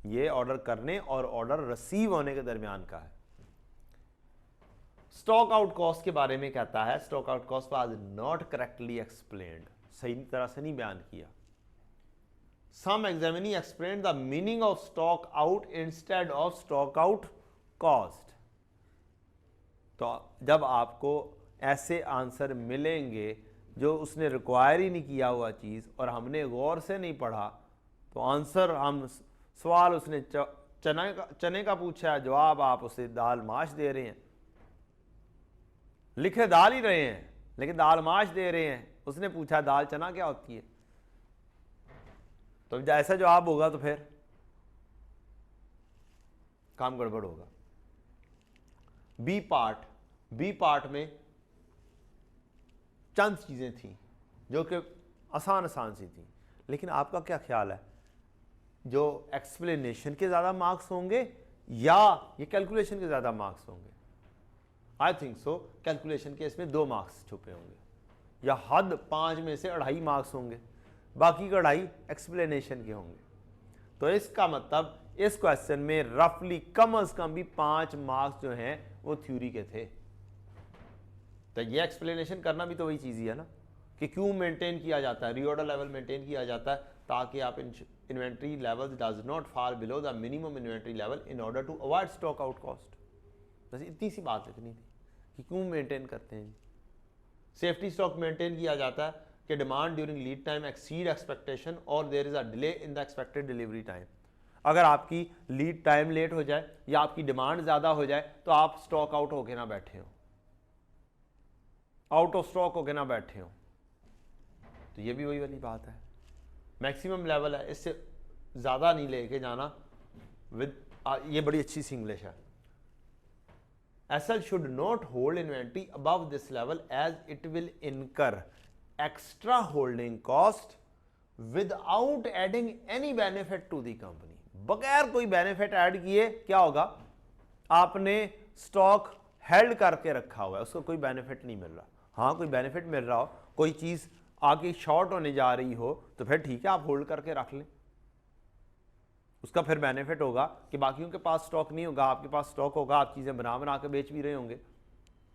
ये ऑर्डर करने और ऑर्डर रिसीव होने के दरमियान का है। स्टॉक आउट कॉस्ट के बारे में कहता है stock out cost was not correctly explained, सही तरह से नहीं बयान किया। Some examinee explain the meaning of stock out instead of stock out cost. तो जब आपको ऐसे आंसर मिलेंगे जो उसने रिक्वायर ही नहीं किया हुआ चीज़ और हमने गौर से नहीं पढ़ा, तो आंसर हम सवाल उसने चने का पूछा है, जवाब आप उसे दाल माश दे रहे हैं, लिखे दाल ही रहे हैं लेकिन दाल माश दे रहे हैं। उसने पूछा दाल चना क्या होती है, तो जैसा जवाब होगा तो फिर काम गड़बड़ होगा। बी पार्ट में चंद चीजें थी जो कि आसान सी थी, लेकिन आपका क्या ख्याल है, जो एक्सप्लेनेशन के ज़्यादा मार्क्स होंगे या ये कैलकुलेशन के ज़्यादा मार्क्स होंगे? आई थिंक सो कैलकुलेशन के इसमें 2 मार्क्स छुपे होंगे, या हद 5 में से 2.5 मार्क्स होंगे, बाकी का 2.5 एक्सप्लेनेशन के होंगे। तो इसका मतलब इस क्वेश्चन में रफली कम अज कम भी 5 मार्क्स जो हैं वो थ्योरी के थे। तो ये एक्सप्लेनेशन करना भी तो वही चीज़ ही है ना, कि क्यों मेंटेन किया जाता है, रीऑर्डर लेवल मेंटेन किया जाता है ताकि आप inventory level does not fall below the minimum inventory level in order to avoid stock out cost. बस इतनी सी बात लिखनी थी कि क्यों मेंटेन करते हैं। सेफ्टी स्टॉक मेंटेन किया जाता है कि demand during lead time exceed expectation और there is a delay in the expected delivery time. अगर आपकी लीड टाइम लेट हो जाए या आपकी डिमांड ज़्यादा हो जाए तो आप स्टॉक आउट होके ना बैठे हो, आउट ऑफ स्टॉक होके ना बैठे हो। तो ये भी वही वाली बात है, मैक्सिमम लेवल है, इससे ज़्यादा नहीं लेके जाना। विद ये बड़ी अच्छी सी इंग्लिश है। SL should not hold inventory above this level as it will incur extra holding cost without adding any benefit to the company। बगैर कोई बेनिफिट ऐड किए क्या होगा, आपने स्टॉक हेल्ड करके रखा हुआ है, उसको कोई बेनिफिट नहीं मिल रहा। हाँ कोई बेनिफिट मिल रहा हो, कोई चीज़ आगे शॉर्ट होने जा रही हो तो फिर ठीक है, आप होल्ड करके रख लें, उसका फिर बेनिफिट होगा कि बाकियों के पास स्टॉक नहीं होगा, आपके पास स्टॉक होगा, आप चीज़ें बना के बेच भी रहे होंगे,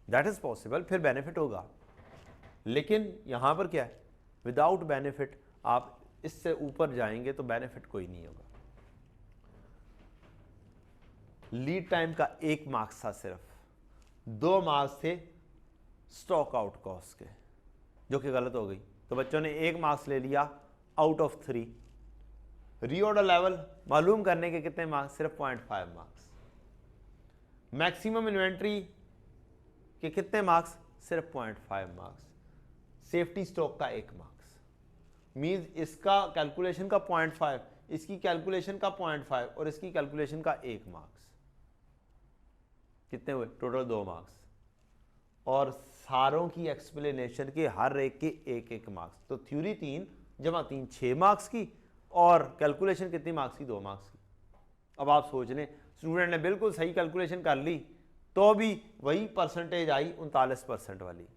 दैट इज़ पॉसिबल, फिर बेनिफिट होगा। लेकिन यहाँ पर क्या है, विदाउट बेनिफिट आप इससे ऊपर जाएंगे तो बेनिफिट कोई नहीं होगा। लीड टाइम का 1 मार्क्स था, सिर्फ 2 मार्क्स थे स्टॉक आउट कॉस्ट के, जो कि गलत हो गई, तो बच्चों ने 1 मार्क्स ले लिया आउट ऑफ 3। रीऑर्डर लेवल मालूम करने के कितने मार्क्स, सिर्फ 0.5 मार्क्स। मैक्सिमम इन्वेंट्री के कितने मार्क्स, सिर्फ 0.5 मार्क्स। सेफ्टी स्टॉक का 1 मार्क्स, मींस इसका कैलकुलेशन का 0.5, इसकी कैलकुलेशन का 0.5 और इसकी कैलकुलेशन का 1 मार्क्स, कितने हुए टोटल 2 मार्क्स। और सारों की एक्सप्लेनेशन के हर एक के 1-1 मार्क्स। तो थ्योरी 3 जमा 3 6 मार्क्स की और कैलकुलेशन कितनी मार्क्स की, 2 मार्क्स की। अब आप सोच लें, स्टूडेंट ने बिल्कुल सही कैलकुलेशन कर ली तो भी वही परसेंटेज आई 39% वाली।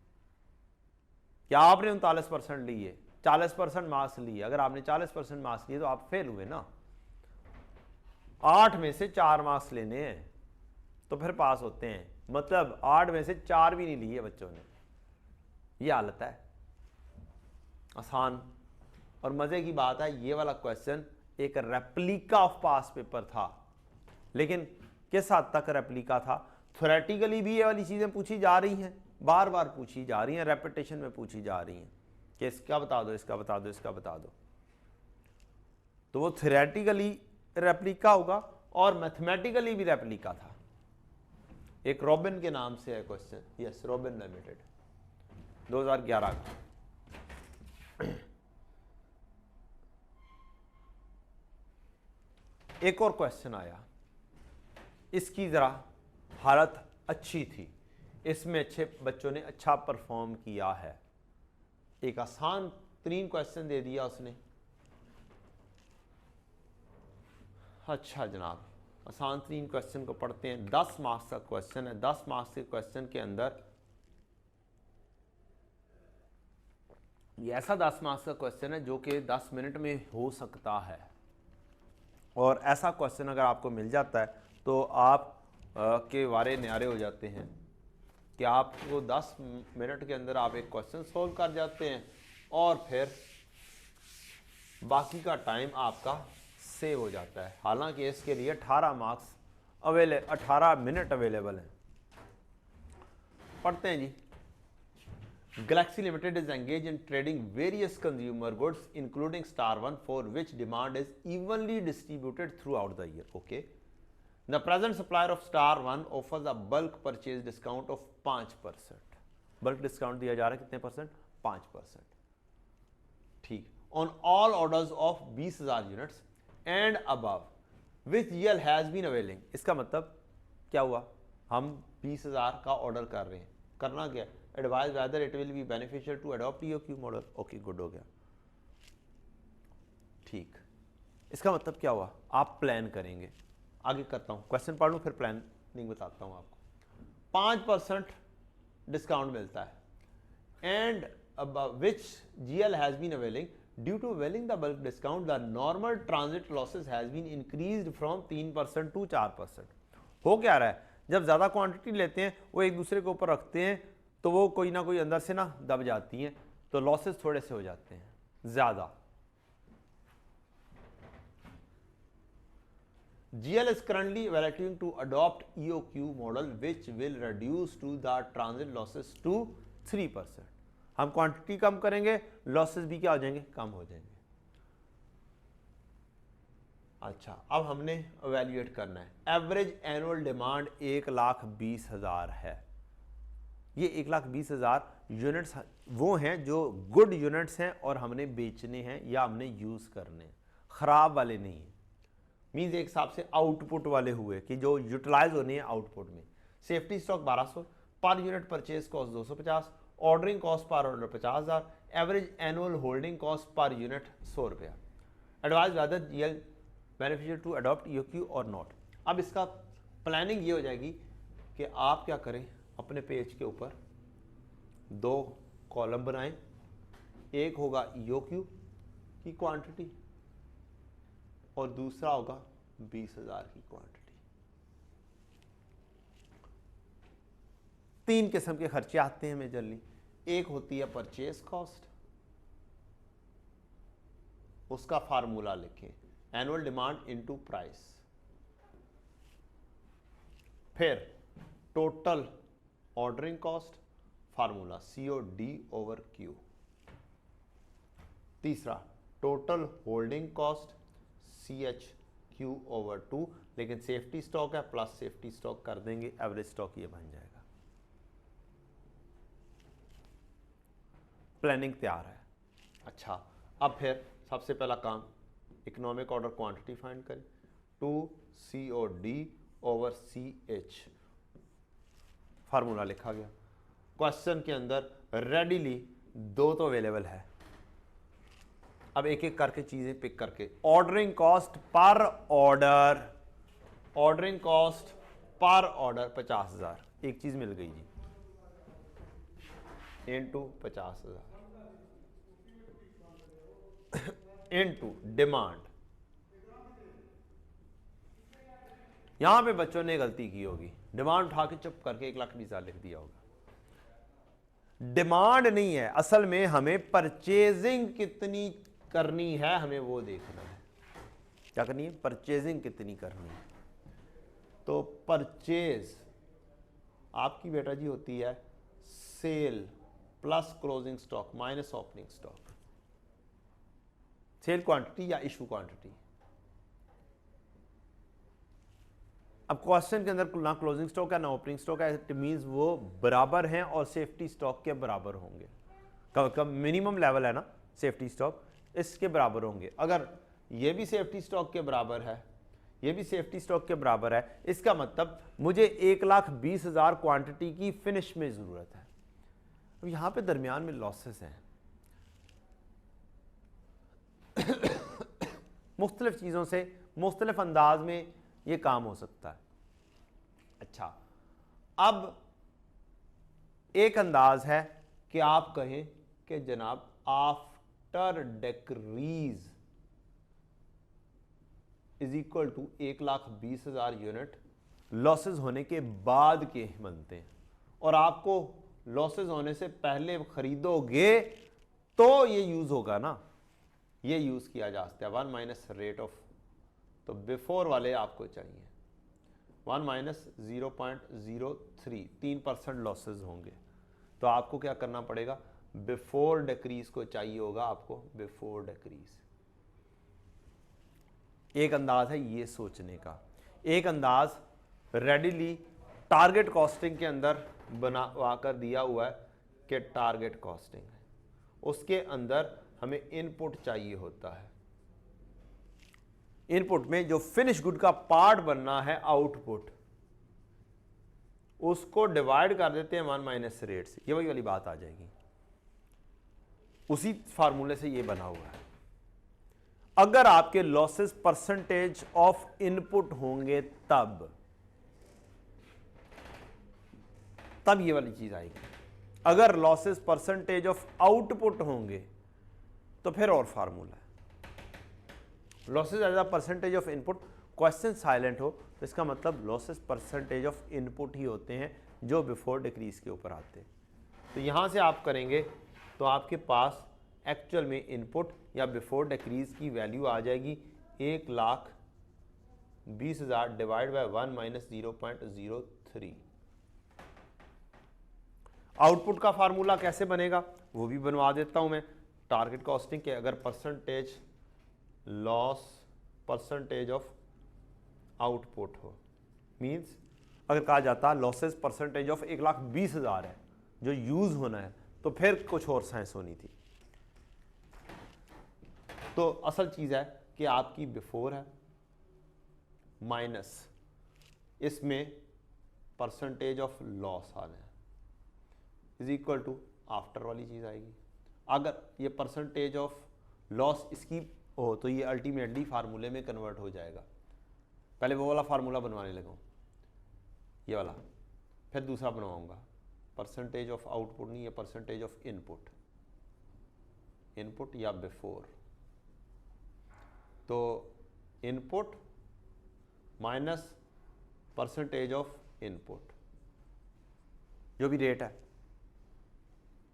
क्या आपने 39% लिए, 40% मार्क्स लिए? अगर आपने 40% मार्क्स लिए तो आप फेल हुए ना। 8 में से 4 मार्क्स लेने हैं तो फिर पास होते हैं, मतलब 8 में से 4 भी नहीं लिए बच्चों ने। ये हालत है। आसान और मज़े की बात है, ये वाला क्वेश्चन एक रेप्लिका ऑफ पास पेपर था, लेकिन किस हद तक रेप्लिका था, थ्योरेटिकली भी ये वाली चीज़ें पूछी जा रही हैं, बार बार पूछी जा रही हैं, रेपिटेशन में पूछी जा रही हैं कि इसका बता दो, इसका बता दो, इसका बता दो। तो वो थ्योरेटिकली रेप्लिका होगा और मैथमेटिकली भी रेप्लिका था। एक रॉबिन के नाम से है क्वेश्चन, यस रॉबिन लिमिटेड, 2011 का। एक और क्वेश्चन आया, इसकी ज़रा हालत अच्छी थी, इसमें अच्छे बच्चों ने अच्छा परफॉर्म किया है। एक आसान तरीन क्वेश्चन दे दिया उसने। अच्छा जनाब, आसान तरीन क्वेश्चन को पढ़ते हैं। 10 मार्क्स का क्वेश्चन है। 10 मार्क्स के क्वेश्चन के अंदर ये ऐसा 10 मार्क्स का क्वेश्चन है जो कि 10 मिनट में हो सकता है, और ऐसा क्वेश्चन अगर आपको मिल जाता है तो आप के वारे न्यारे हो जाते हैं कि आपको 10 मिनट के अंदर आप एक क्वेश्चन सोल्व कर जाते हैं और फिर बाकी का टाइम आपका सेव हो जाता है। हालांकि इसके लिए 18 मिनट अवेलेबल हैं। पढ़ते हैं जी। Galaxy Limited is engaged in trading various consumer goods including Star One, for which demand is evenly distributed throughout the year. Okay. The present supplier of Star One offers a bulk purchase discount of 5%. Bulk discount दिया जा रहा है कितने percent? 5%. ठीक। On all orders of 20,000 units and above, which GL has been availing. इसका मतलब क्या हुआ? हम 20,000 का ऑर्डर कर रहे हैं। करना क्या? Advise whether it will be beneficial to adopt EOQ model. Okay, good हो गया। ठीक, इसका मतलब क्या हुआ? आप प्लान करेंगे। आगे करता हूं, क्वेश्चन पढ़ लूं फिर प्लानिंग बताता हूं आपको। 5% डिस्काउंट मिलता है, and which GL has been availing due to availing the bulk discount the normal transit losses has been increased from 3% to 4%। हो क्या रहा है? जब ज्यादा क्वांटिटी लेते हैं वो एक दूसरे के ऊपर रखते हैं तो वो कोई ना कोई अंदर से ना दब जाती हैं, तो लॉसेस थोड़े से हो जाते हैं ज्यादा। GL is currently evaluating to adopt EOQ model which will reduce to the transit losses to 3%। हम क्वांटिटी कम करेंगे, लॉसेस भी क्या हो जाएंगे? कम हो जाएंगे। अच्छा, अब हमने एवेल्युएट करना है। एवरेज एनुअल डिमांड 1,20,000 है। ये 1,20,000 यूनिट्स वो हैं जो गुड यूनिट्स हैं और हमने बेचने हैं या हमने यूज़ करने हैं, ख़राब वाले नहीं हैं। मीन्स एक हिसाब से आउटपुट वाले हुए कि जो यूटिलाइज होने हैं आउटपुट में। Safety stock 1200, per unit purchase cost 250, ordering cost per order 50,000, average annual holding cost per unit 100 रुपया। Advise whether GL beneficial to adopt EOQ और नॉट। अब इसका प्लानिंग ये हो जाएगी कि आप क्या करें, अपने पेज के ऊपर 2 कॉलम बनाएं। एक होगा EOQ की क्वांटिटी और दूसरा होगा 20,000 की क्वांटिटी। 3 किस्म के खर्चे आते हैं मेजरली। एक होती है परचेज कॉस्ट, उसका फार्मूला लिखें, एनुअल डिमांड इनटू प्राइस। फिर total ordering cost, formula COD/Q। तीसरा टोटल होल्डिंग कॉस्ट CHQ/2, लेकिन सेफ्टी स्टॉक है प्लस सेफ्टी स्टॉक कर देंगे, एवरेज स्टॉक ये बन जाएगा। प्लानिंग तैयार है। अच्छा, अब फिर सबसे पहला काम, इकोनॉमिक ऑर्डर क्वांटिटी फाइंड करें। 2COD/CH फार्मूला लिखा गया। क्वेश्चन के अंदर रेडीली 2 तो अवेलेबल है। अब एक एक करके चीजें पिक करके, ordering cost per order, ordering cost per order 50,000, एक चीज मिल गई जी, इनटू 50,000 इनटू डिमांड। यहां पे बच्चों ने गलती की होगी, डिमांड उठा के चुप करके 1,20,000 लिख दिया होगा। डिमांड नहीं है, असल में हमें परचेजिंग कितनी करनी है हमें वो देखना है। क्या करनी है? परचेजिंग कितनी करनी है। तो परचेज आपकी बेटा जी होती है sale plus closing stock minus opening stock. Sale quantity या इशू क्वांटिटी। अब क्वेश्चन के अंदर ना क्लोजिंग स्टॉक है ना ओपनिंग स्टॉक है, इट मींस वो बराबर हैं और सेफ्टी स्टॉक के बराबर होंगे। कब मिनिमम लेवल है ना सेफ्टी स्टॉक, इसके बराबर होंगे। अगर ये भी सेफ्टी स्टॉक के बराबर है, ये भी सेफ्टी स्टॉक के बराबर है। इसका मतलब मुझे 1,20,000 क्वांटिटी की फिनिश में ज़रूरत है। अब यहाँ पे दरमियान में लॉसेस हैं मुख्तलिफ चीज़ों से मुख्तलिफ अंदाज में ये काम हो सकता है। अच्छा, अब एक अंदाज है कि आप कहें कि जनाब after decrease is equal to 1,20,000 unit losses होने के बाद के बनते हैं, और आपको लॉसेज होने से पहले खरीदोगे तो ये यूज होगा ना, ये यूज किया जा सकता है। 1 माइनस रेट ऑफ, तो बिफोर वाले आपको चाहिए 1 माइनस 0.03, 3% लॉसेज होंगे। तो आपको क्या करना पड़ेगा, बिफोर डिक्रीज को चाहिए होगा आपको, बिफोर डिक्रीज। एक अंदाज है ये सोचने का। एक अंदाज रेडिली टारगेट कॉस्टिंग के अंदर बनवा कर दिया हुआ है कि टारगेट कॉस्टिंग है, उसके अंदर हमें इनपुट चाहिए होता है। इनपुट में जो फिनिश गुड का पार्ट बनना है आउटपुट, उसको डिवाइड कर देते हैं 1 माइनस रेट से, ये वही वाली बात आ जाएगी। उसी फार्मूले से ये बना हुआ है। अगर आपके लॉसेस परसेंटेज ऑफ इनपुट होंगे तब ये वाली चीज आएगी। अगर लॉसेस परसेंटेज ऑफ आउटपुट होंगे तो फिर और फार्मूला है। Losses as a percentage of input, question silent हो तो इसका मतलब लॉसेस परसेंटेज ऑफ इनपुट ही होते हैं जो बिफोर डिक्रीज के ऊपर आते हैं। तो यहां से आप करेंगे तो आपके पास एक्चुअल में इनपुट या बिफोर डिक्रीज की वैल्यू आ जाएगी 1,20,000 डिवाइड बाय 1 माइनस 0.03। आउटपुट का फार्मूला कैसे बनेगा वो भी बनवा देता हूं मैं। टारगेट कॉस्टिंग के अगर percentage loss percentage of output हो, मींस अगर कहा जाता लॉसेस परसेंटेज ऑफ 1,20,000 है जो यूज होना है, तो फिर कुछ और साइंस होनी थी। तो असल चीज है कि आपकी बिफोर है माइनस इसमें परसेंटेज ऑफ लॉस आना है इज इक्वल टू आफ्टर वाली चीज आएगी। अगर ये परसेंटेज ऑफ लॉस इसकी हो तो ये अल्टीमेटली फार्मूले में कन्वर्ट हो जाएगा। पहले वो वाला फार्मूला बनवाने लगा, ये वाला, फिर दूसरा बनवाऊंगा। परसेंटेज ऑफ आउटपुट नहीं, ये परसेंटेज ऑफ इनपुट, इनपुट या बिफोर। तो input minus percentage of input, जो भी रेट है,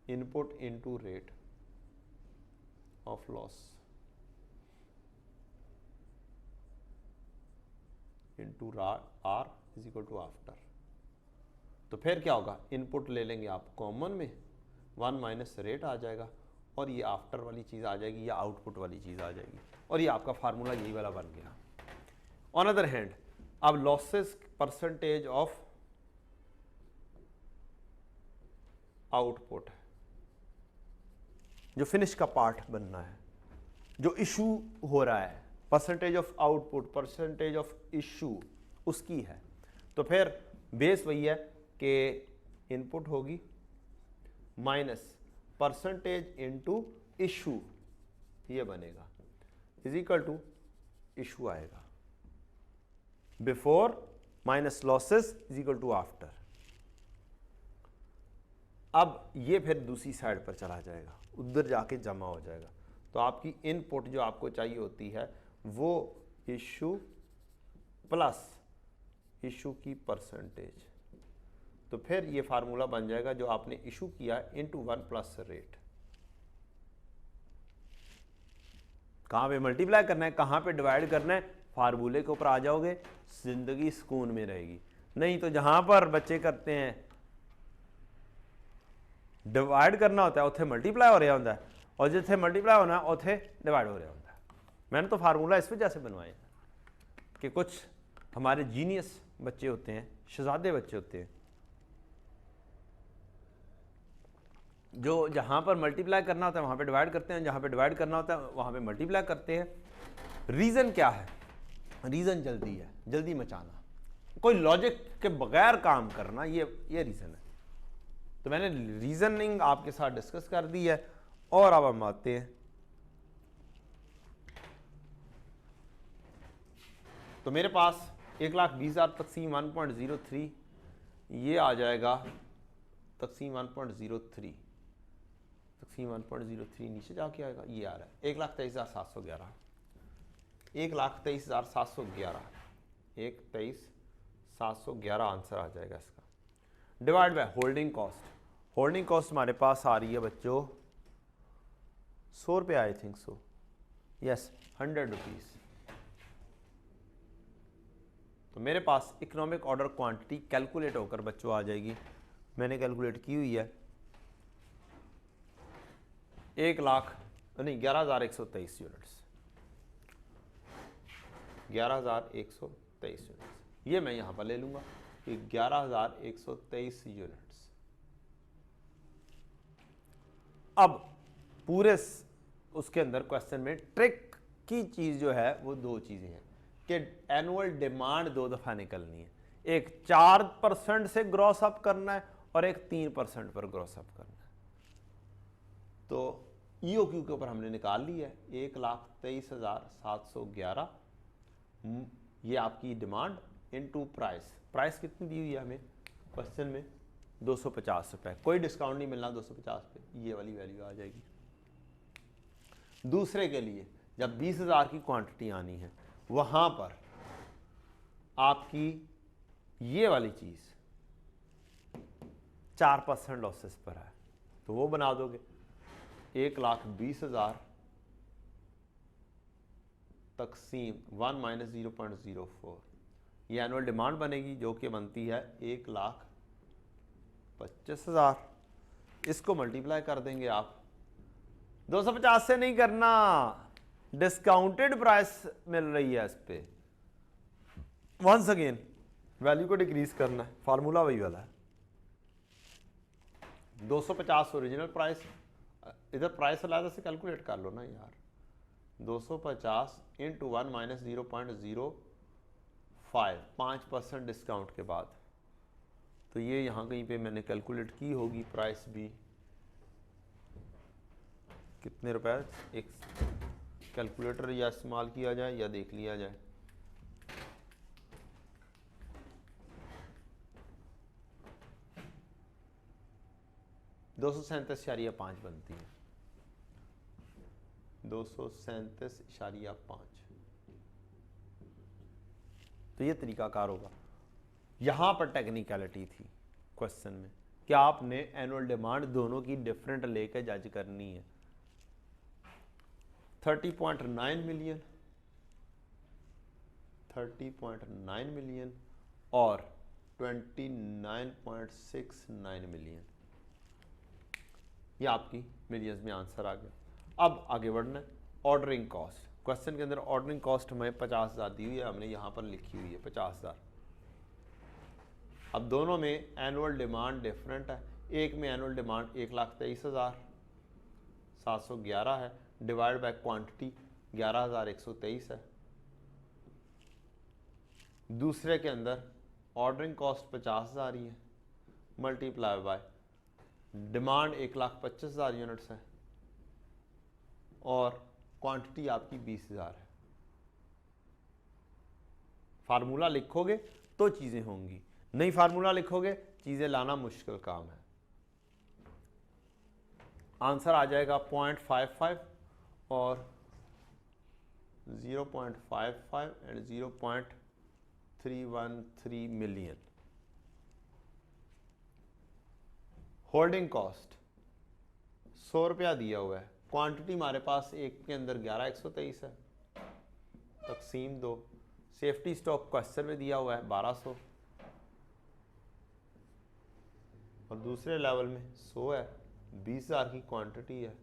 input into rate of loss into R is equal to after. तो फिर क्या होगा, इनपुट ले लेंगे आप कॉमन में, 1 माइनस रेट आ जाएगा और ये आफ्टर वाली चीज आ जाएगी या आउटपुट वाली चीज आ जाएगी, और ये आपका फार्मूला यही वाला बन गया। ऑन अदर हैंड, अब लॉसेस परसेंटेज ऑफ आउटपुट है, जो फिनिश का पार्ट बनना है, जो इशू हो रहा है, percentage of output percentage of issue उसकी है। तो फिर बेस वही है कि इनपुट होगी माइनस परसेंटेज इनटू इशू, ये बनेगा इज इक्वल टू इशू आएगा, before minus losses is equal to after. अब ये फिर दूसरी साइड पर चला जाएगा, उधर जाके जमा हो जाएगा। तो आपकी इनपुट जो आपको चाहिए होती है वो इशू प्लस इशू की परसेंटेज। तो फिर ये फार्मूला बन जाएगा जो आपने इशू किया इनटू 1 प्लस रेट। कहां पे मल्टीप्लाई करना है, कहां पे डिवाइड करना है, फार्मूले के ऊपर आ जाओगे, जिंदगी सुकून में रहेगी। नहीं तो जहां पर बच्चे करते हैं डिवाइड करना होता है उथे मल्टीप्लाई हो रहा होता है, और जिथे मल्टीप्लाई होना है उथे डिवाइड हो रहा होता है। मैंने तो फार्मूला इस वजह से बनवाए कि कुछ हमारे जीनियस बच्चे होते हैं, शहजादे बच्चे होते हैं, जो जहां पर मल्टीप्लाई करना होता है वहां पे डिवाइड करते हैं, जहां पे डिवाइड करना होता है वहां पे मल्टीप्लाई करते हैं। रीजन क्या है, रीज़न जल्दी है, जल्दी मचाना, कोई लॉजिक के बगैर काम करना, ये रीज़न है। तो मैंने रीजनिंग आपके साथ डिस्कस कर दी है और अब हम आते हैं। तो मेरे पास 1,20,000 तकसीम 1.03, ये आ जाएगा तकसीम 1.03, तकसीम 1.03 नीचे जाके आएगा, ये आ रहा है 1,23,711, 1,23,711, 1,23,711 आंसर आ जाएगा इसका। Divide by holding cost, holding cost हमारे पास आ रही है बच्चों 100 रुपये, I think so, yes 100 rupees. तो मेरे पास इकोनॉमिक ऑर्डर क्वांटिटी कैलकुलेट होकर बच्चों आ जाएगी, मैंने कैलकुलेट की हुई है 11,123 यूनिट्स, 11,123 यूनिट्स, ये मैं यहाँ पर ले लूँगा कि 11,123 यूनिट्स। अब पूरे उसके अंदर क्वेश्चन में ट्रिक की चीज़ जो है वो दो चीज़ें हैं कि एनुअल डिमांड दो दफ़ा निकलनी है, एक 4% से ग्रॉस अप करना है और एक 3% पर ग्रॉस अप करना है। तो ईओक्यू के ऊपर हमने निकाल ली है 1,23,711, ये आपकी डिमांड इनटू प्राइस, प्राइस कितनी दी हुई है हमें क्वेश्चन में 250 रुपये, कोई डिस्काउंट नहीं मिलना 250 पे, ये वाली वैल्यू आ जाएगी। दूसरे के लिए जब 20,000 की क्वांटिटी आनी है वहां पर आपकी ये वाली चीज 4% लॉसेस पर है, तो वो बना दोगे 1,20,000 तकसीम 1 - 0.04, ये एनुअल डिमांड बनेगी जो कि बनती है 1,25,000। इसको मल्टीप्लाई कर देंगे आप, 250 से नहीं करना, डिस्काउंटेड प्राइस मिल रही है इस पे, वंस अगेन वैल्यू को डिक्रीज करना है, फार्मूला वही वाला है। 250 ओरिजिनल प्राइस, इधर प्राइस अलग से कैलकुलेट कर लो ना यार, 250 इंटू 1 - 0.05, 5% डिस्काउंट के बाद, तो ये यहाँ कहीं पे मैंने कैलकुलेट की होगी प्राइस भी, कितने रुपए, एक कैलकुलेटर या इस्तेमाल किया जाए या देख लिया जाए। $237.5 बनती है, 237.5। तो ये तरीकाकार होगा। यहां पर टेक्निकलिटी थी क्वेश्चन में कि आपने एनुअल डिमांड दोनों की डिफरेंट लेकर जज करनी है। 30.9 मिलियन, 30.9 मिलियन और 29.69 मिलियन, ये आपकी मिलियंस में आंसर आ गया। अब आगे बढ़ना है। ऑर्डरिंग कॉस्ट, क्वेश्चन के अंदर ऑर्डरिंग कॉस्ट हमें 50,000 दी हुई है, हमने यहाँ पर लिखी हुई है 50,000। अब दोनों में एनुअल डिमांड डिफरेंट है, एक में एनुअल डिमांड 1,23,711 है, डिवाइड बाय क्वांटिटी 11,123 है। दूसरे के अंदर ऑर्डरिंग कॉस्ट 50,000 ही है, मल्टीप्लाई बाय डिमांड 1,25,000 यूनिट्स है और क्वांटिटी आपकी 20,000 है। फार्मूला लिखोगे तो चीजें होंगी, नहीं फार्मूला लिखोगे चीजें लाना मुश्किल काम है। आंसर आ जाएगा 0.55 और 0.55 एंड 0.313 मिलियन। होल्डिंग कॉस्ट 100 रुपया दिया हुआ है, क्वांटिटी हमारे पास एक के अंदर 11,123 है, तकसीम 2, सेफ्टी स्टॉक क्वेश्चन में दिया हुआ है 1200 और दूसरे लेवल में 100 है, 20,000 की क्वांटिटी है,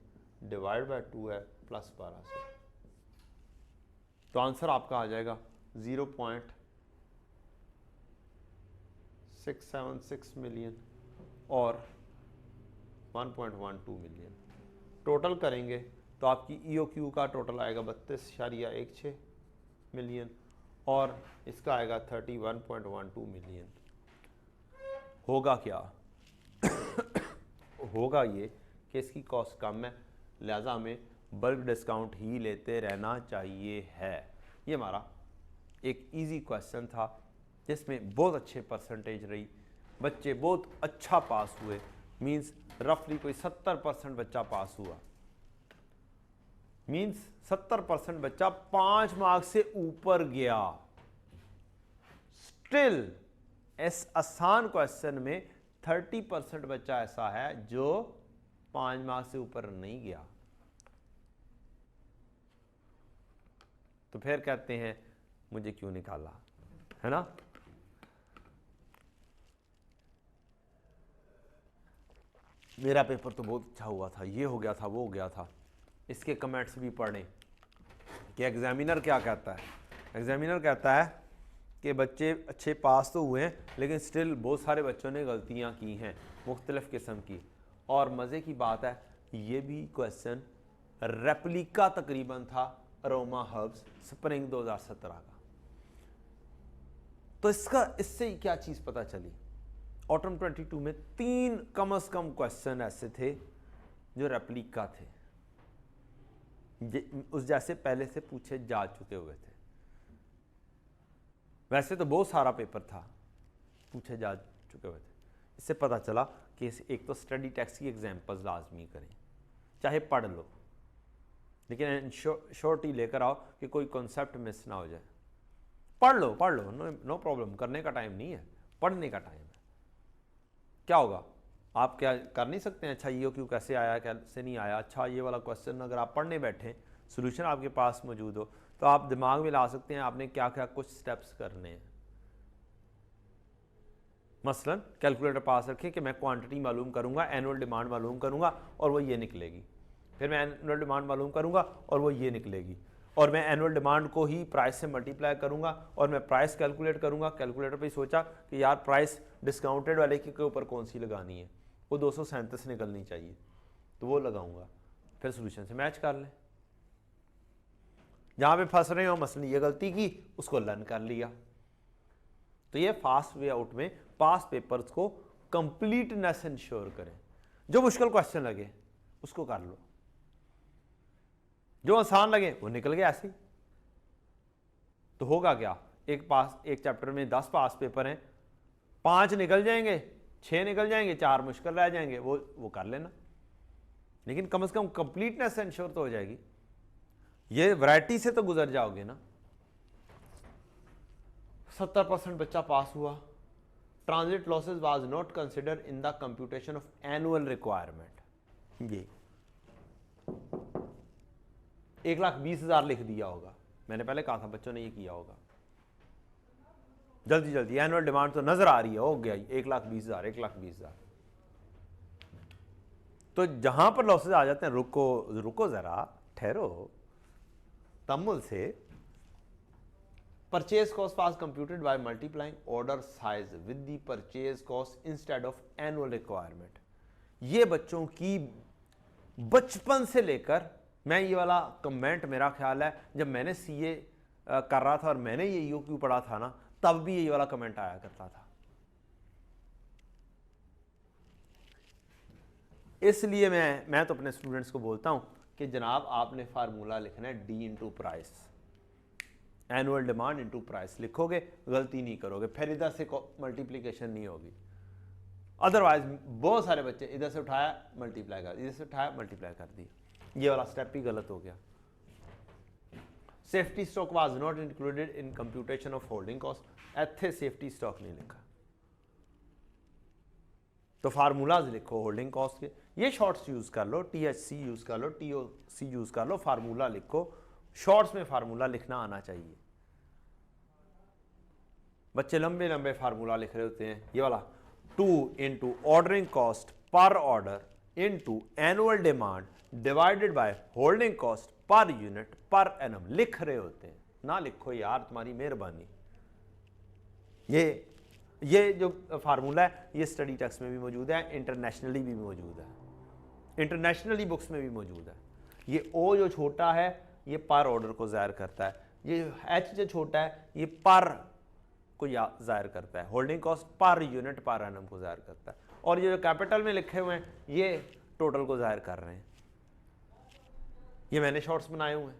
डिवाइड बाय 2 है, प्लस 1200। तो आंसर आपका आ जाएगा 0.676 मिलियन और 1.12 मिलियन। टोटल करेंगे तो आपकी ईओक्यू का टोटल आएगा 32.16 मिलियन और इसका आएगा 31.12 मिलियन। होगा क्या? होगा ये कि इसकी कॉस्ट कम है, लिहाजा हमें बल्क डिस्काउंट ही लेते रहना चाहिए है। ये हमारा एक इजी क्वेश्चन था जिसमें बहुत अच्छे परसेंटेज रही, बच्चे बहुत अच्छा पास हुए, मींस रफली कोई 70% बच्चा पास हुआ, मींस 70% बच्चा 5 मार्क्स से ऊपर गया। स्टिल इस आसान क्वेश्चन में 30% बच्चा ऐसा है जो 5 मार्क्स से ऊपर नहीं गया। तो फिर कहते हैं मुझे क्यों निकाला, है ना? मेरा पेपर तो बहुत अच्छा हुआ था, ये हो गया था, वो हो गया था। इसके कमेंट्स भी पढ़ें कि एग्जामिनर क्या कहता है। एग्जामिनर कहता है कि बच्चे अच्छे पास तो हुए हैं लेकिन स्टिल बहुत सारे बच्चों ने गलतियां की हैं मुख्तलिफ़ किस्म की। और मज़े की बात है ये भी क्वेश्चन रेप्लिका तकरीबन था अरोमा हर्ब्स स्प्रिंग 2017 का। तो इससे क्या चीज़ पता चली? ऑटम 22 में 3 कम से कम क्वेश्चन ऐसे थे जो रेप्लिका थे, उस जैसे पहले से पूछे जा चुके हुए थे। वैसे तो बहुत सारा पेपर था पूछे जा चुके हुए थे। इससे पता चला कि एक तो स्टडी टेक्स्ट की एग्जाम्पल्स लाजमी करें, चाहे पढ़ लो, लेकिन शॉर्ट ही लेकर आओ कि कोई कॉन्सेप्ट मिस ना हो जाए। पढ़ लो नो प्रॉब्लम, करने का टाइम नहीं है, पढ़ने का टाइम है। क्या होगा? आप क्या कर नहीं सकते हैं, अच्छा ये क्यों कैसे आया कैसे नहीं आया, अच्छा ये वाला क्वेश्चन अगर आप पढ़ने बैठें, सोल्यूशन आपके पास मौजूद हो, तो आप दिमाग में ला सकते हैं आपने क्या क्या कुछ स्टेप्स करने हैं। मसलन कैलकुलेटर पास रखें कि मैं क्वांटिटी मालूम करूंगा, एनुअल डिमांड मालूम करूंगा और वो ये निकलेगी, फिर मैं एनुअल डिमांड मालूम करूंगा और वो ये निकलेगी, और मैं एनुअल डिमांड को ही प्राइस से मल्टीप्लाई करूंगा और मैं प्राइस कैलकुलेट करूंगा। कैलकुलेटर पे सोचा कि यार प्राइस डिस्काउंटेड वाले के ऊपर कौन सी लगानी है, वो 237 निकलनी चाहिए, तो वो लगाऊंगा, फिर सोल्यूशन से मैच कर लें। जहां पे फंस रहे हो मसलन ये गलती की, उसको लर्न कर लिया। तो ये फास्ट वे आउट में पास पेपर्स को कंप्लीटनेस इंश्योर करें। जो मुश्किल क्वेश्चन लगे उसको कर लो, जो आसान लगे वो निकल गए ऐसे ही। तो होगा क्या? एक चैप्टर में 10 पास पेपर हैं, 5 निकल जाएंगे, 6 निकल जाएंगे, 4 मुश्किल रह जाएंगे, वो कर लेना, लेकिन कम से कम कंप्लीटनेस इंश्योर तो हो जाएगी। ये वैरायटी से तो गुजर जाओगे ना। 70% बच्चा पास हुआ। Transit losses was not consider in the computation of annual requirement. ये 1,20,000 लिख दिया होगा, मैंने पहले कहा था बच्चों ने ये किया होगा। जल्दी एनुअल डिमांड तो नजर आ रही है, हो गया 1,20,000। तो जहां पर लॉसेस आ जाते हैं, रुको जरा, ठहरो, तमुल से। Purchase cost was computed by multiplying order size with the purchase cost instead of annual requirement. ये बच्चों की बचपन से लेकर, मैं ये वाला कमेंट मेरा ख्याल है जब मैंने सीए कर रहा था और मैंने ये ईओक्यू पढ़ा था ना, तब भी ये वाला कमेंट आया करता था। इसलिए मैं तो अपने स्टूडेंट्स को बोलता हूं कि जनाब आपने फार्मूला लिखना है D into price, annual demand into price लिखोगे, गलती नहीं करोगे, फिर इधर से मल्टीप्लीकेशन नहीं होगी। अदरवाइज बहुत सारे बच्चे इधर से उठाया मल्टीप्लाई कर, इधर से उठाया मल्टीप्लाई कर दिया, ये वाला स्टेप ही गलत हो गया। Safety stock was not included in computation of holding cost. ऐथे सेफ्टी स्टॉक नहीं लिखा, तो फार्मूलाज लिखो होल्डिंग कॉस्ट के। ये शॉर्ट्स यूज कर लो, THC यूज कर लो, TOC यूज कर लो, फार्मूला लिखो। शॉर्ट्स में फार्मूला लिखना आना चाहिए। बच्चे लंबे लंबे फार्मूला लिख रहे होते हैं, ये वाला 2 into ordering cost per order into annual demand divided by holding cost per unit per annum लिख रहे होते हैं। ना लिखो यार, तुम्हारी मेहरबानी। ये जो फार्मूला है ये स्टडी टेक्स्ट में भी मौजूद है, इंटरनेशनली भी मौजूद है, इंटरनेशनली बुक्स में भी मौजूद है। ये ओ जो छोटा है ये पर ऑर्डर को ज़ाहिर करता है, ये एच जो छोटा है ये पर को जाहिर करता है, holding cost per unit per annum को जाहिर करता है, और ये जो कैपिटल में लिखे हुए हैं ये टोटल को जाहिर कर रहे हैं। ये मैंने शॉर्ट्स बनाए हुए हैं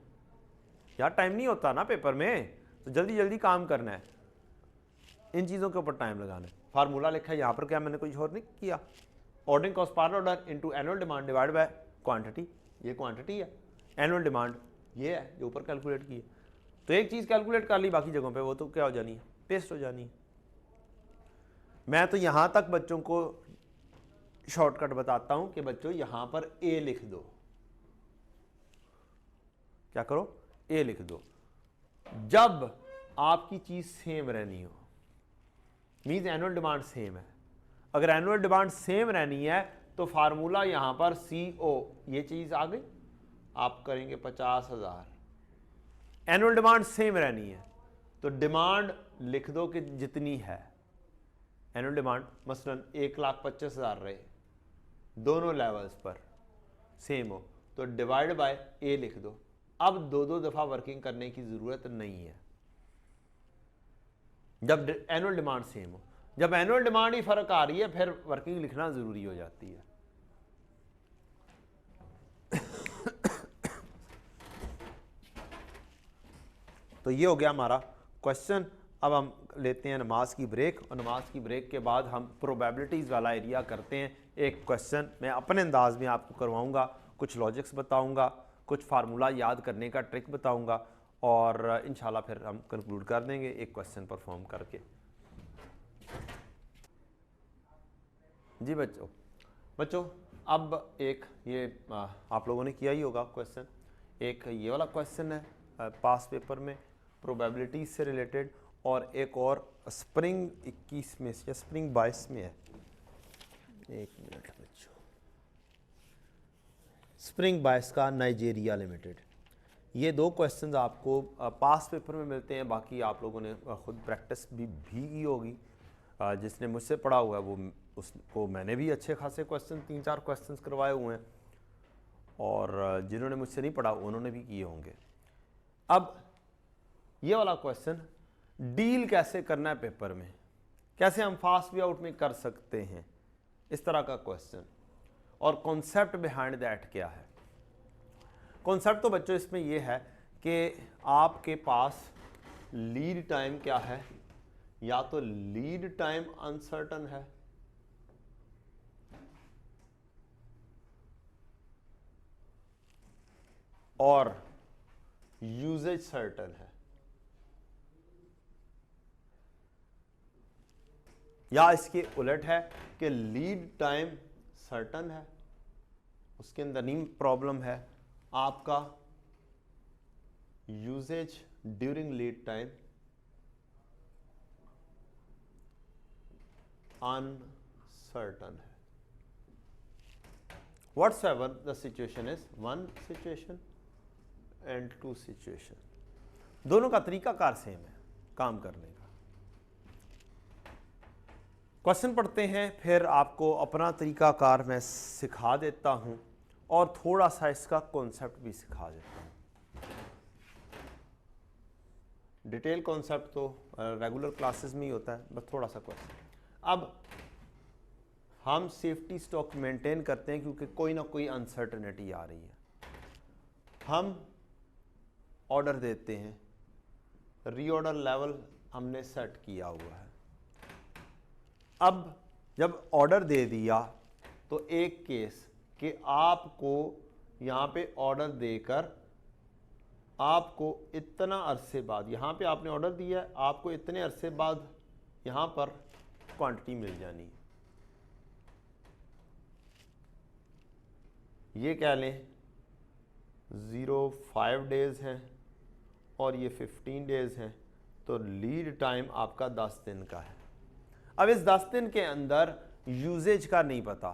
यार, टाइम नहीं होता ना पेपर में, तो जल्दी जल्दी काम करना है, इन चीज़ों के ऊपर टाइम लगाना है। फार्मूला लिखा है यहाँ पर, क्या मैंने कुछ और नहीं किया, ordering cost per order into annual demand divide by quantity, ये क्वांटिटी है, एनुअल डिमांड ये है जो ऊपर कैलकुलेट की है। तो एक चीज़ कैलकुलेट कर ली, बाकी जगहों पे वो तो क्या हो जानी है, पेस्ट हो जानी है। मैं तो यहाँ तक बच्चों को शॉर्टकट बताता हूँ कि बच्चों यहाँ पर ए लिख दो, क्या करो, ए लिख दो। जब आपकी चीज़ सेम रहनी हो, मीन्स एनुअल डिमांड सेम है, अगर एनुअल डिमांड सेम रहनी है तो फार्मूला यहां पर CO, ये चीज आ गई, आप करेंगे 50,000, एनुअल डिमांड सेम रहनी है तो डिमांड लिख दो कि जितनी है, एनुअल डिमांड मसलन 1,25,000 रहे, दोनों लेवल्स पर सेम हो तो डिवाइड बाय ए लिख दो। अब दो दो दफा वर्किंग करने की जरूरत नहीं है जब एनुअल डिमांड सेम हो। जब एनुअल डिमांड ही फर्क आ रही है फिर वर्किंग लिखना जरूरी हो जाती है। तो ये हो गया हमारा क्वेश्चन। अब हम लेते हैं नमाज की ब्रेक, और नमाज की ब्रेक के बाद हम प्रोबेबिलिटीज़ वाला एरिया करते हैं। एक क्वेश्चन मैं अपने अंदाज में आपको करवाऊंगा, कुछ लॉजिक्स बताऊंगा, कुछ फार्मूला याद करने का ट्रिक बताऊंगा, और इंशाल्लाह फिर हम कंक्लूड कर देंगे एक क्वेश्चन परफॉर्म करके। जी बच्चों अब एक ये आप लोगों ने किया ही होगा क्वेश्चन, एक ये वाला क्वेश्चन है पास पेपर में प्रोबेबिलिटी से रिलेटेड, और एक और स्प्रिंग 21 में या स्प्रिंग 22 में है, एक मिनट बच्चों, स्प्रिंग 22 का नाइजीरिया लिमिटेड। ये दो क्वेश्चंस आपको पास पेपर में मिलते हैं, बाकी आप लोगों ने खुद प्रैक्टिस भी की होगी। जिसने मुझसे पढ़ा हुआ है वो उसको मैंने भी अच्छे खासे क्वेश्चन 3-4 क्वेश्चंस करवाए हुए हैं, और जिन्होंने मुझसे नहीं पढ़ा उन्होंने भी किए होंगे। अब ये वाला क्वेश्चन, डील कैसे करना है पेपर में, कैसे हम फास्ट वे आउट में कर सकते हैं, इस तरह का क्वेश्चन, और कॉन्सेप्ट बिहाइंड दैट क्या है। कॉन्सेप्ट तो बच्चों इसमें यह है कि आपके पास लीड टाइम क्या है, या तो लीड टाइम अनसर्टन है और यूजेज सर्टन है, या इसके उलट है कि लीड टाइम सर्टन है, उसके अंदर नहीं प्रॉब्लम है, आपका usage during lead time uncertain है। Whatsoever the situation is, one situation and two situation, दोनों का तरीकाकार सेम है काम करने का। क्वेश्चन पढ़ते हैं, फिर आपको अपना तरीकाकार मैं सिखा देता हूं और थोड़ा सा इसका कॉन्सेप्ट भी सिखा देता हूं। डिटेल कॉन्सेप्ट तो रेगुलर क्लासेस में ही होता है, बस थोड़ा सा क्वेश्चन। अब हम सेफ्टी स्टॉक मेंटेन करते हैं क्योंकि कोई ना कोई अनसर्टनिटी आ रही है। हम ऑर्डर देते हैं, रीऑर्डर लेवल हमने सेट किया हुआ है। अब जब ऑर्डर दे दिया तो एक केस कि आपको यहाँ पे ऑर्डर देकर आपको इतना अरसे बाद, यहाँ पे आपने ऑर्डर दिया है, आपको इतने अरसे बाद यहाँ पर क्वांटिटी मिल जानी है। ये कह लें 0.5 डेज़ हैं और ये 15 डेज़ हैं, तो लीड टाइम आपका 10 दिन का है। अब इस 10 दिन के अंदर यूजेज का नहीं पता,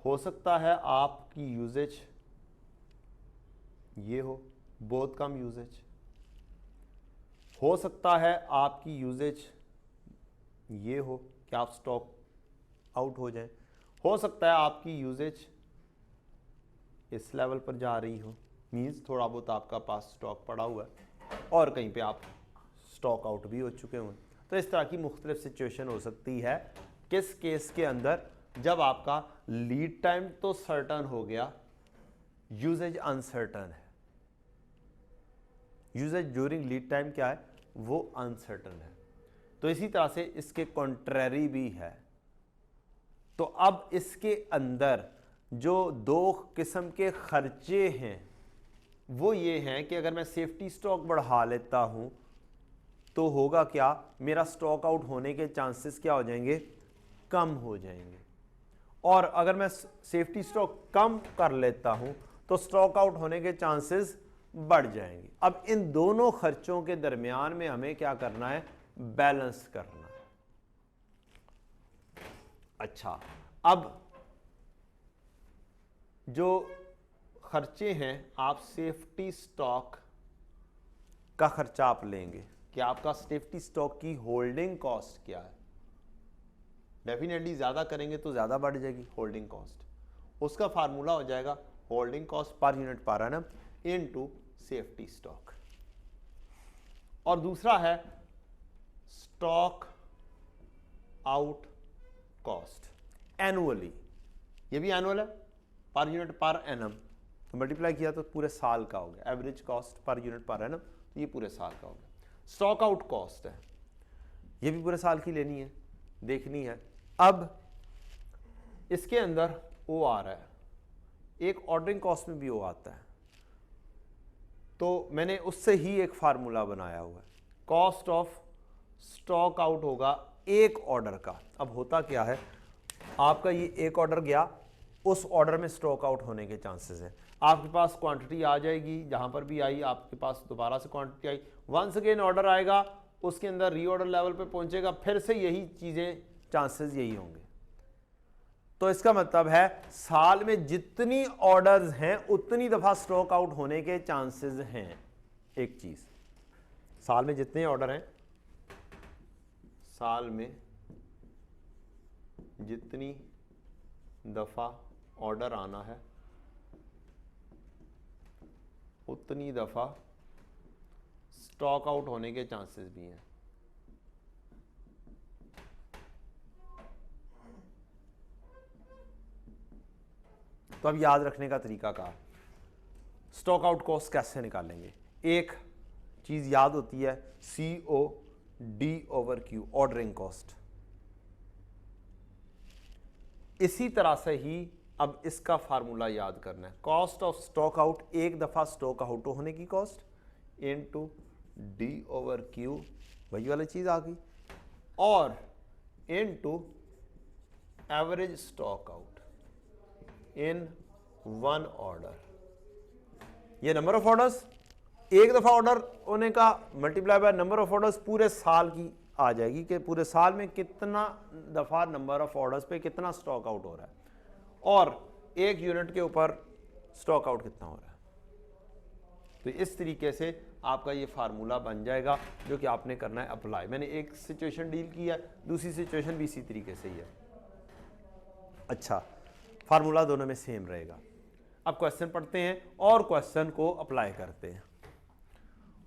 हो सकता है आपकी यूजेज ये हो, बहुत कम यूजेज, हो सकता है आपकी यूजेज ये हो कि आप स्टॉक आउट हो जाएं, हो सकता है आपकी यूजेज इस लेवल पर जा रही हो, मीन्स थोड़ा बहुत आपका पास स्टॉक पड़ा हुआ है, और कहीं पे आप स्टॉक आउट भी हो चुके हों। तो इस तरह की मुख्तलिफ सिचुएशन हो सकती है किस केस के अंदर, जब आपका लीड टाइम तो सर्टन हो गया, यूजेज अनसर्टन है। यूजेज ड्यूरिंग लीड टाइम क्या है, वो अनसर्टन है। तो इसी तरह से इसके कॉन्ट्रेरी भी है। तो अब इसके अंदर जो दो किस्म के खर्चे हैं वो ये हैं कि अगर मैं सेफ्टी स्टॉक बढ़ा लेता हूं तो होगा क्या, मेरा स्टॉक आउट होने के चांसेस क्या हो जाएंगे, कम हो जाएंगे। और अगर मैं सेफ्टी स्टॉक कम कर लेता हूं तो स्टॉक आउट होने के चांसेस बढ़ जाएंगे। अब इन दोनों खर्चों के दरमियान में हमें क्या करना है, बैलेंस करना है। अच्छा, अब जो खर्चे हैं, आप सेफ्टी स्टॉक का खर्चा आप लेंगे कि आपका सेफ्टी स्टॉक की होल्डिंग कॉस्ट क्या है। डेफिनेटली ज़्यादा करेंगे तो ज़्यादा बढ़ जाएगी होल्डिंग कॉस्ट। उसका फार्मूला हो जाएगा holding cost per unit per annum into safety stock. और दूसरा है स्टॉक आउट कॉस्ट एनुअली, ये भी एनुअल है, पर यूनिट पर एनम, तो मल्टीप्लाई किया तो पूरे साल का हो गया। Average cost per unit per annum, तो ये पूरे साल का हो गया। स्टॉक आउट कॉस्ट है, ये भी पूरे साल की लेनी है, देखनी है। अब इसके अंदर ओ आ रहा है, एक ऑर्डरिंग कॉस्ट में भी ओ आता है, तो मैंने उससे ही एक फार्मूला बनाया हुआ है। कॉस्ट ऑफ स्टॉक आउट होगा एक ऑर्डर का। अब होता क्या है, आपका ये एक ऑर्डर गया, उस ऑर्डर में स्टॉक आउट होने के चांसेस हैं। आपके पास क्वांटिटी आ जाएगी, जहां पर भी आई आपके पास दोबारा से क्वांटिटी आई, वंस अगेन ऑर्डर आएगा, उसके अंदर रीऑर्डर लेवल पे पहुंचेगा, फिर से यही चीजें, चांसेस यही होंगे। तो इसका मतलब है साल में जितनी ऑर्डर्स हैं उतनी दफा स्टॉक आउट होने के चांसेस हैं। एक चीज, साल में जितने ऑर्डर हैं, साल में जितनी दफा ऑर्डर आना है उतनी दफा स्टॉक आउट होने के चांसेस भी हैं। तो अब याद रखने का तरीका का, स्टॉक आउट कॉस्ट कैसे निकालेंगे। एक चीज याद होती है COD/Q, ऑर्डरिंग कॉस्ट। इसी तरह से ही अब इसका फार्मूला याद करना है, कॉस्ट ऑफ स्टॉक आउट, एक दफा स्टॉक आउट होने की कॉस्ट इनटू D/Q, वही वाली चीज आ गई, और into average stock out in one order. ये नंबर ऑफ ऑर्डर्स, एक दफा ऑर्डर होने का multiply by number of orders पूरे साल की आ जाएगी कि पूरे साल में कितना दफा नंबर ऑफ ऑर्डर्स पे कितना स्टॉक आउट हो रहा है, और एक यूनिट के ऊपर स्टॉक आउट कितना हो रहा है। तो इस तरीके से आपका ये फार्मूला बन जाएगा जो कि आपने करना है अप्लाई। मैंने एक सिचुएशन डील की है, दूसरी सिचुएशन भी इसी तरीके से ही है। अच्छा, फार्मूला दोनों में सेम रहेगा। अब क्वेश्चन पढ़ते हैं और क्वेश्चन को अप्लाई करते हैं,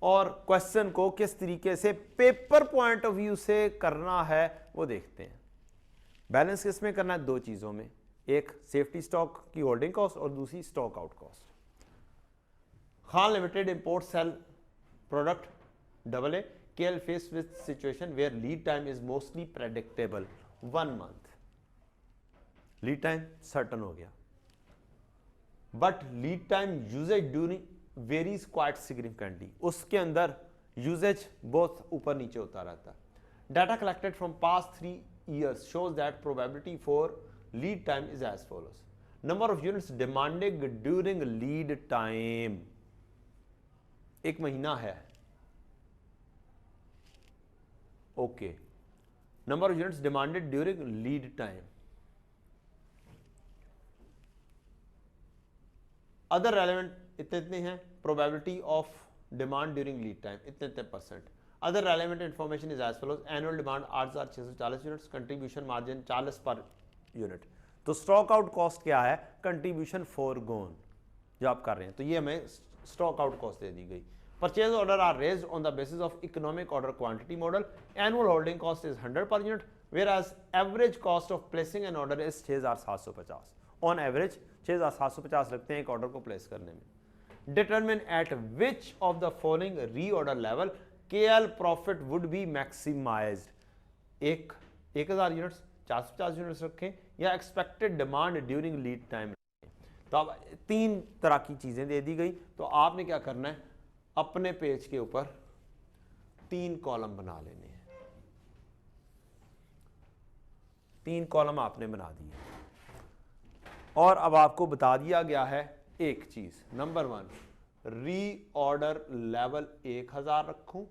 और क्वेश्चन को किस तरीके से पेपर पॉइंट ऑफ व्यू से करना है वो देखते हैं। बैलेंस किस में करना है, दो चीजों में, एक सेफ्टी स्टॉक की होल्डिंग कॉस्ट और दूसरी stock out cost. Khan limited import sell product AA KL faced with situation where lead time is mostly predictable 1 month। Lead time certain हो गया, but lead time usage during varies quite significantly, उसके अंदर usage बहुत ऊपर नीचे होता रहता है। Data collected from past 3 years shows that probability for lead time is as follows: number of units demanded during lead time, एक महीना है, okay, number of units demanded during lead time, other relevant इतने हैं, probability of demand during lead time इतने %, other relevant information is as follows: annual demand 8640 units, contribution margin 40 per unit. तो stock out cost क्या है, contribution फोरगोन जो आप कर रहे हैं, तो ये हमें स्टॉक आउट कॉस्ट दे दी गई। Purchase order are raised on the basis of economic order quantity model. Annual holding cost is 100 per unit, whereas average cost of placing an order is 6750. On average 6750 लगते हैं एक order को place करने में. Determine at which of the following reorder level KL profit would be maximized. 1000 units, 450 units रखें या expected demand during lead time. तो अब 3 तरह की चीजें दे दी गई. तो आपने क्या करना है, अपने पेज के ऊपर 3 कॉलम बना लेने हैं. 3 कॉलम आपने बना दिए और अब आपको बता दिया गया है एक चीज. नंबर 1, री ऑर्डर लेवल 1000 रखूं,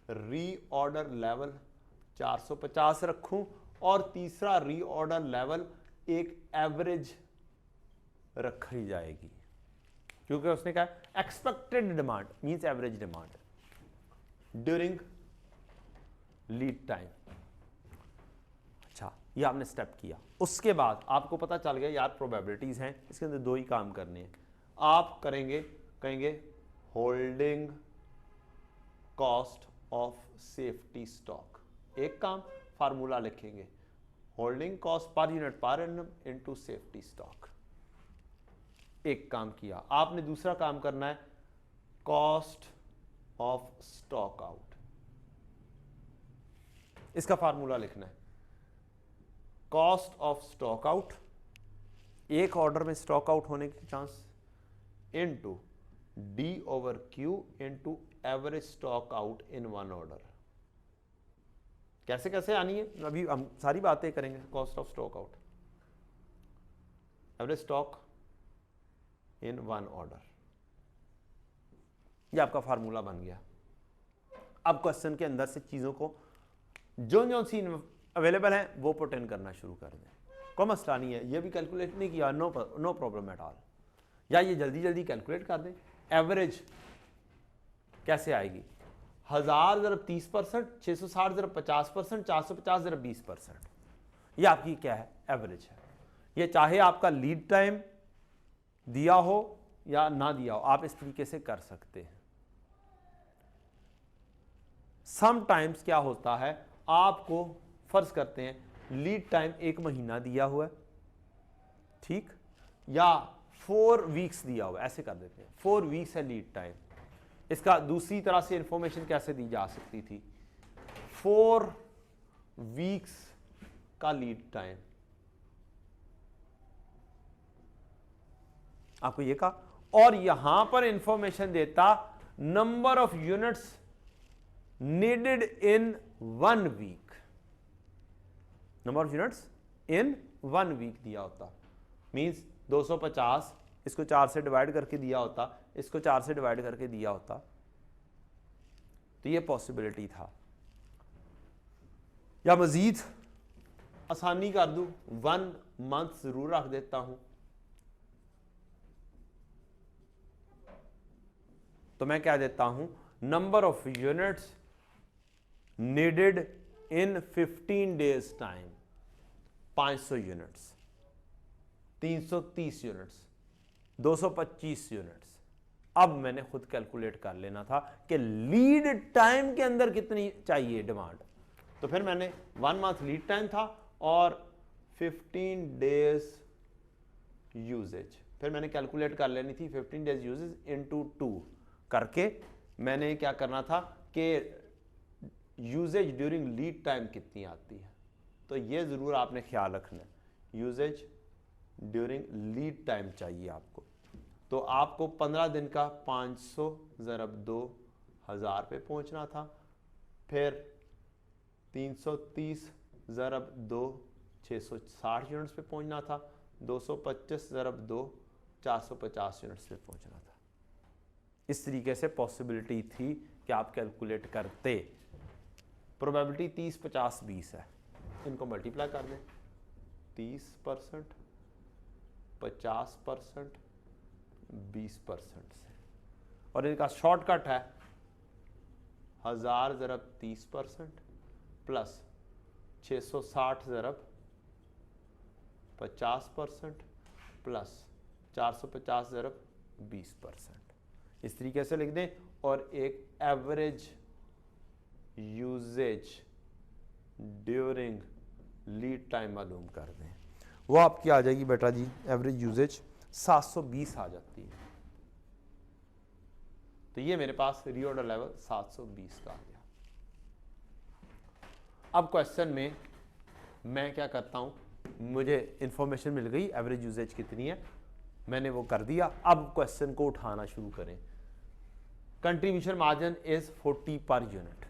री ऑर्डर लेवल 450 रखूं और तीसरा री ऑर्डर लेवल एक एवरेज रखी जाएगी, क्योंकि उसने कहा expected demand means average demand during lead time. अच्छा, ये आपने स्टेप किया. उसके बाद आपको पता चल गया यार प्रोबेबिलिटीज हैं, इसके अंदर 2 ही काम करने हैं. आप कहेंगे holding cost of safety stock. एक काम, फार्मूला लिखेंगे holding cost per unit per annum into safety stock. एक काम किया. आपने दूसरा काम करना है कॉस्ट ऑफ स्टॉक आउट. इसका फार्मूला लिखना है कॉस्ट ऑफ स्टॉक आउट, एक ऑर्डर में स्टॉक आउट होने के chance, into D/Q into average stock out in one order. कैसे कैसे आनी है अभी हम सारी बातें करेंगे. Cost of stock out, average stock in one order, ये आपका फार्मूला बन गया. अब क्वेश्चन के अंदर से चीजों को जो सी अवेलेबल है वो पुट इन करना शुरू कर दें. कोई मसला नहीं है, ये भी कैलकुलेट नहीं किया, नो प्रॉब्लम एट ऑल. या ये जल्दी जल्दी कैलकुलेट कर दें. एवरेज कैसे आएगी, 1000 ज़रब 30%, 660 ज़रब 50%, 450 ज़रब 20%. ये आपकी क्या है, एवरेज है. ये चाहे आपका लीड टाइम दिया हो या ना दिया हो, आप इस तरीके से कर सकते हैं. समटाइम्स क्या होता है, आपको फर्ज करते हैं लीड टाइम 1 महीना दिया हुआ है, ठीक, या 4 वीक्स दिया हुआ है, ऐसे कर देते हैं 4 वीक्स है लीड टाइम. इसका दूसरी तरह से इंफॉर्मेशन कैसे दी जा सकती थी, 4 वीक्स का लीड टाइम, आपको ये कहा, और यहां पर इंफॉर्मेशन देता number of units needed in 1 week. Number of units in 1 week दिया होता, मींस 250, इसको 4 से डिवाइड करके दिया होता, इसको 4 से डिवाइड करके दिया होता, तो ये पॉसिबिलिटी था. या मजीद आसानी कर दूं, 1 मंथ जरूर रख देता हूं, तो मैं क्या देता हूं, number of units needed in 15 days time 500 units, 330 units, 225 units. अब मैंने खुद कैलकुलेट कर लेना था कि लीड टाइम के अंदर कितनी चाहिए डिमांड. तो फिर मैंने 1 मंथ लीड टाइम था और 15 डेज यूजेज, फिर मैंने कैलकुलेट कर लेनी थी 15 डेज यूजेज इनटू 2 करके. मैंने क्या करना था कि यूजेज ड्यूरिंग लीड टाइम कितनी आती है, तो ये ज़रूर आपने ख्याल रखना है, यूजेज ड्यूरिंग लीड टाइम चाहिए आपको. तो आपको 15 दिन का 500 ज़रब 2000 पे पहुंचना था, फिर 330 ज़रब 2 660 यूनिट्स पे पहुंचना था, 225 ज़रब 2 450 यूनिट्स पे पहुंचना था. इस तरीके से पॉसिबिलिटी थी कि आप कैलकुलेट करते. प्रोबेबिलिटी 30 50 20 है, इनको मल्टीप्लाई कर दें, 30%, 50%, 20% से, और इनका शॉर्टकट है 1000 ज़रब 30% प्लस 660 ज़रब 50% प्लस 450 ज़रब 20%. इस तरीके से लिख दें और एक average usage during lead time मालूम कर दें। वो आपकी आ जाएगी बेटा जी, एवरेज यूजेज 720 आ जाती है। तो ये मेरे पास रीऑर्डर लेवल 720 का आ गया। अब क्वेश्चन में मैं क्या करता हूं, मुझे इंफॉर्मेशन मिल गई एवरेज यूजेज कितनी है, मैंने वो कर दिया। अब क्वेश्चन को उठाना शुरू करें। Contribution margin is 40 per unit.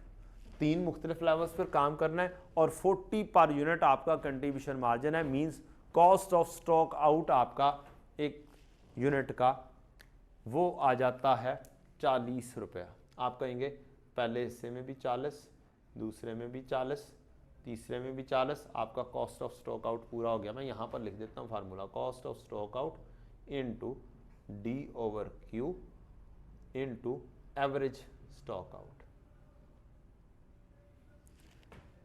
3 मुख्तलिफ लेवल्स पर काम करना है और 40 पर यूनिट आपका कंट्रीब्यूशन मार्जिन है। Means cost of stock out आपका एक यूनिट का वो आ जाता है 40 रुपया। आप कहेंगे पहले हिस्से में भी 40, दूसरे में भी 40, तीसरे में भी 40, आपका कॉस्ट ऑफ स्टॉक आउट पूरा हो गया। मैं यहाँ पर लिख देता हूँ formula, cost of stock out into D over Q into average stock out.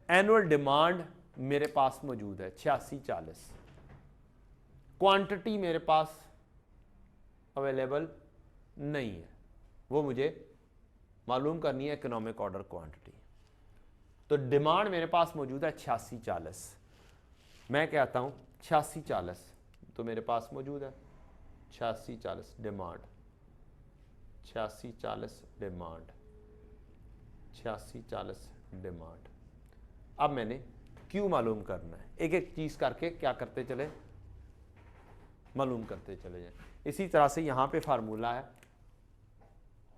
Annual demand मेरे पास मौजूद है 8640। क्वांटिटी मेरे पास अवेलेबल नहीं है, वो मुझे मालूम करनी है इकोनॉमिक ऑर्डर क्वांटिटी। तो डिमांड मेरे पास मौजूद है 8640। मैं कहता हूं 8640 तो मेरे पास मौजूद है 8640 डिमांड, 8640 डिमांड, 8640 डिमांड। अब मैंने क्यू मालूम करना है, एक एक चीज करके क्या करते चले, मालूम करते चले जाए। इसी तरह से यहां पे फार्मूला है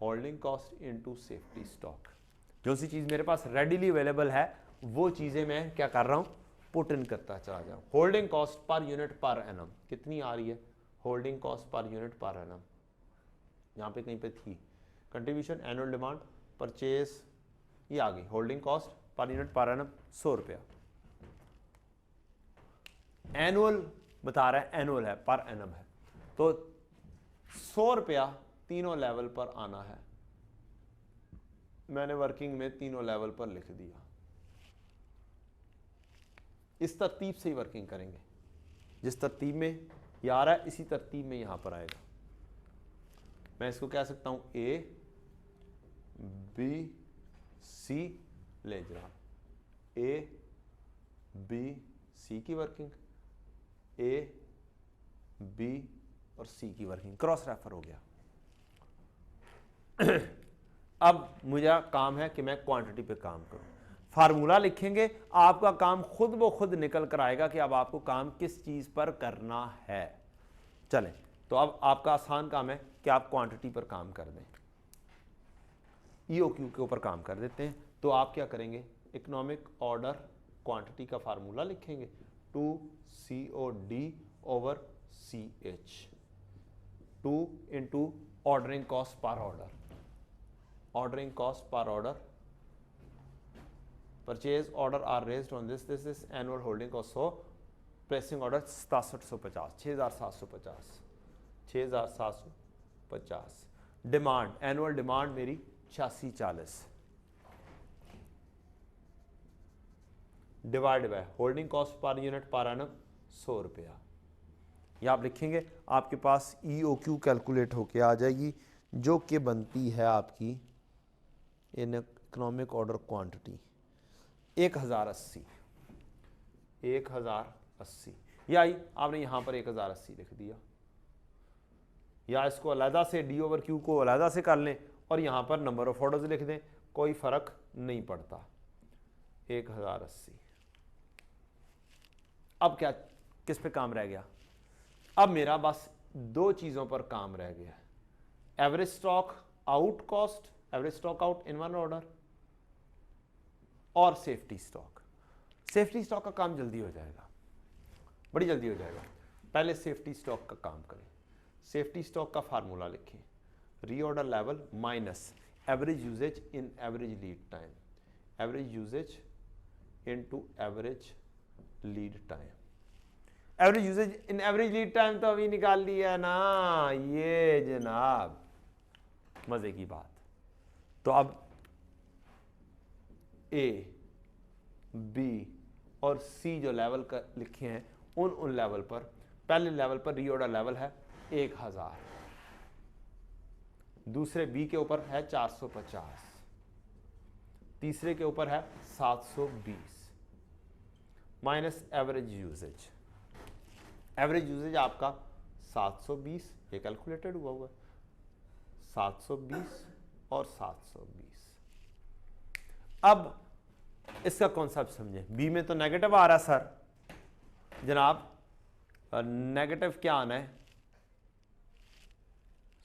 holding cost into safety stock. जो सी चीज मेरे पास रेडीली अवेलेबल है वो चीजें मैं क्या कर रहा हूं, पुट इन करता चला जाऊं। Holding cost per unit per annum कितनी आ रही है, holding cost per unit per annum यहां पे कहीं पे थी, कंट्रीब्यूशन एनुअल डिमांड परचेज ये आ गई, holding cost per unit per annum 100 रुपया। एनुअल बता रहा है, एनुअल है पर एनम है, तो 100 रुपया तीनों लेवल पर आना है। मैंने वर्किंग में तीनों लेवल पर लिख दिया। इस तरतीब से ही वर्किंग करेंगे, जिस तरतीब में ये आ रहा है इसी तरतीब में यहां पर आएगा। मैं इसको कह सकता हूं ए बी सी ले जा, ए बी सी की वर्किंग, ए बी और सी की वर्किंग, क्रॉस रेफर हो गया। अब मुझे काम है कि मैं क्वांटिटी पे काम करूं। फार्मूला लिखेंगे, आपका काम खुद ब खुद निकल कर आएगा कि अब आपको काम किस चीज पर करना है। चलें, तो अब आपका आसान काम है कि आप क्वांटिटी पर काम कर दें, ईओक्यू के ऊपर काम कर देते हैं। तो आप क्या करेंगे, इकोनॉमिक ऑर्डर क्वांटिटी का फार्मूला लिखेंगे 2COD over CH, 2 into ordering cost per order, ordering cost per order, purchase order are raised on this is annual holding cost, so pricing order 6750, 6750, 6750। Demand, annual demand मेरी 8640 divide by holding cost per unit per annum 100 रुपया। ये आप लिखेंगे, आपके पास EOQ calculate होके आ जाएगी, जो कि बनती है आपकी इन इकोनॉमिक ऑर्डर क्वांटिटी 1080, 1080। या आई आपने यहां पर 1080 लिख दिया, या इसको अलहदा से डी ओवर क्यू को अलहदा से कर लें और यहां पर नंबर ऑफ ऑर्डर्स लिख दें, कोई फर्क नहीं पड़ता। 1080। अब क्या, किस पे काम रह गया, अब मेरा बस 2 चीजों पर काम रह गया, average stock out cost, average stock out in one order, और सेफ्टी स्टॉक। सेफ्टी स्टॉक का काम जल्दी हो जाएगा, बड़ी जल्दी हो जाएगा। पहले सेफ्टी स्टॉक का काम करें। सेफ्टी स्टॉक का फार्मूला लिखें, reorder level minus average usage in average lead time, average usage into average lead time. Average usage in average lead time तो अभी निकाल लिया ना, ये जनाब मजे की बात। तो अब ए बी और सी जो लेवल का लिखे हैं उन लेवल पर, पहले लेवल पर रीऑर्डर लेवल है 1000, दूसरे बी के ऊपर है 450, तीसरे के ऊपर है 720 minus average usage. Average usage आपका 720, ये कैलकुलेटेड हुआ है 720 और 720। अब इसका कॉन्सेप्ट समझें। बी में तो नेगेटिव आ रहा है सर, जनाब नेगेटिव क्या आना है,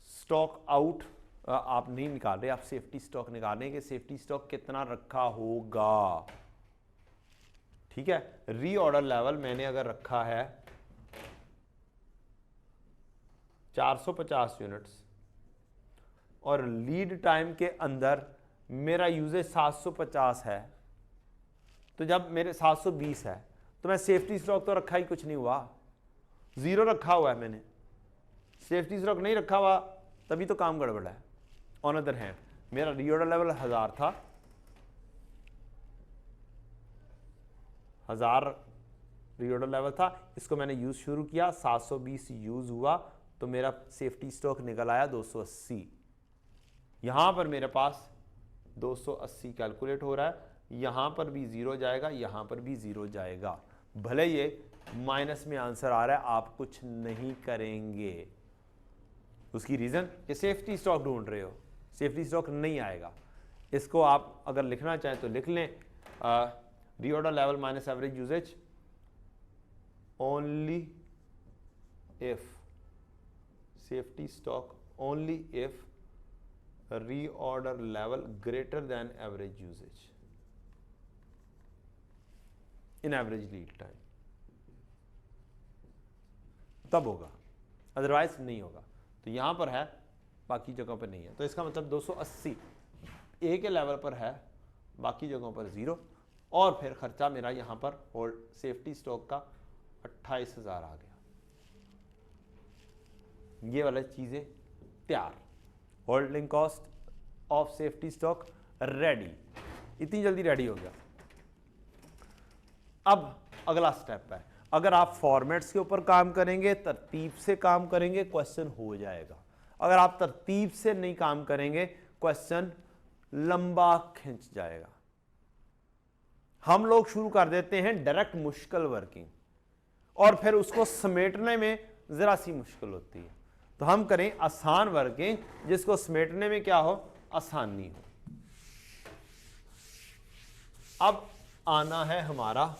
स्टॉक आउट आप नहीं निकाल रहे, आप सेफ्टी स्टॉक निकाल रहे हैं कि सेफ्टी स्टॉक कितना रखा होगा। ठीक है, रीऑर्डर लेवल मैंने अगर रखा है 450 यूनिट्स और लीड टाइम के अंदर मेरा यूजेज 750 है, तो जब मेरे 720 है तो मैं सेफ्टी स्टॉक तो रखा ही कुछ नहीं हुआ, जीरो रखा हुआ है मैंने। सेफ्टी स्टॉक नहीं रखा हुआ तभी तो काम गड़बड़ है। ऑन अदर हैंड मेरा रीऑर्डर लेवल 1000 था, 1000 रीऑर्डर लेवल था, इसको मैंने यूज शुरू किया, 720 यूज हुआ तो मेरा सेफ्टी स्टॉक निकल आया 280। यहां पर मेरे पास 280 कैलकुलेट हो रहा है, यहां पर भी जीरो जाएगा, यहां पर भी जीरो जाएगा। भले ये माइनस में आंसर आ रहा है, आप कुछ नहीं करेंगे। उसकी रीजन कि सेफ्टी स्टॉक ढूंढ रहे हो, सेफ्टी स्टॉक नहीं आएगा। इसको आप अगर लिखना चाहें तो लिख लें, reorder level minus average usage only if safety stock only if reorder level greater than average usage in average lead time, तब होगा, अदरवाइज नहीं होगा। तो यहां पर है, बाकी जगहों पर नहीं है। तो इसका मतलब 280 ए के लेवल पर है, बाकी जगहों पर जीरो, और फिर खर्चा मेरा यहां पर होल्ड सेफ्टी स्टॉक का 28,000 आ गया। ये वाली चीजें तैयार, holding cost of safety stock ready, इतनी जल्दी रेडी हो गया। अब अगला स्टेप है, अगर आप फॉर्मेट्स के ऊपर काम करेंगे, तरतीब से काम करेंगे, क्वेश्चन हो जाएगा। अगर आप तरतीब से नहीं काम करेंगे, क्वेश्चन लंबा खिंच जाएगा। हम लोग शुरू कर देते हैं डायरेक्ट मुश्किल वर्किंग, और फिर उसको समेटने में जरा सी मुश्किल होती है। तो हम करें आसान वर्किंग, जिसको समेटने में क्या हो, आसानी हो। अब आना है हमारा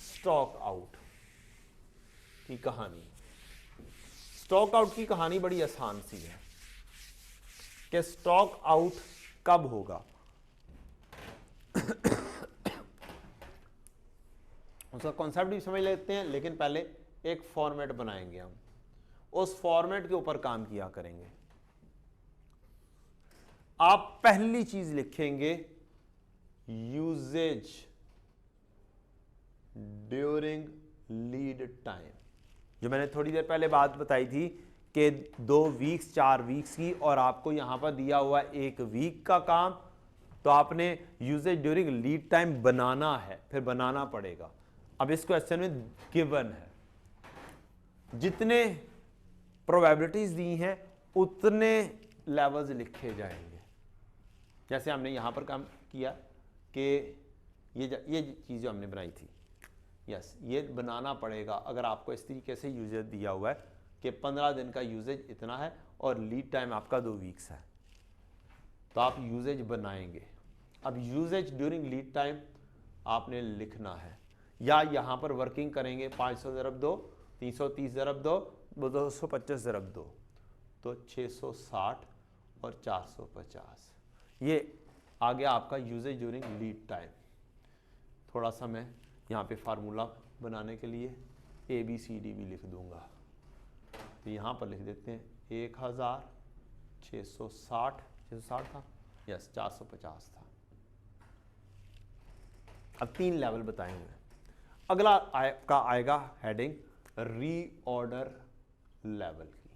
स्टॉक आउट की कहानी। स्टॉक आउट की कहानी बड़ी आसान सी है कि स्टॉक आउट कब होगा। उसका कॉन्सेप्ट भी समझ लेते हैं, लेकिन पहले एक फॉर्मेट बनाएंगे हम, उस फॉर्मेट के ऊपर काम किया करेंगे। आप पहली चीज लिखेंगे यूजेज ड्यूरिंग लीड टाइम, जो मैंने थोड़ी देर पहले बात बताई थी कि 2 वीक्स 4 वीक्स की, और आपको यहां पर दिया हुआ 1 वीक का काम, तो आपने यूजेज ड्यूरिंग लीड टाइम बनाना है, फिर बनाना पड़ेगा। अब इस क्वेश्चन में गिवन है, जितने प्रोबेबिलिटीज दी हैं उतने लेवल्स लिखे जाएंगे। जैसे हमने यहां पर काम किया कि ये चीज जो हमने बनाई थी, यस, ये बनाना पड़ेगा। अगर आपको इस तरीके से यूजेज दिया हुआ है कि 15 दिन का यूजेज इतना है और लीड टाइम आपका 2 वीक्स है, तो आप यूजेज बनाएंगे। अब यूजेज ड्यूरिंग लीड टाइम आपने लिखना है, या यहां पर वर्किंग करेंगे 500 ज़रब 2, 330 ज़रब 2, 225 ज़रब 2, तो 660 और 450। ये आ गया आपका यूजेज ड्यूरिंग लीड टाइम। थोड़ा सा मैं यहाँ पे फार्मूला बनाने के लिए ABCD भी लिख दूंगा, तो यहाँ पर लिख देते हैं 1660 था, यस 450 था। अब 3 लेवल बताए हुए। अगला का आएगा हेडिंग रीऑर्डर लेवल की।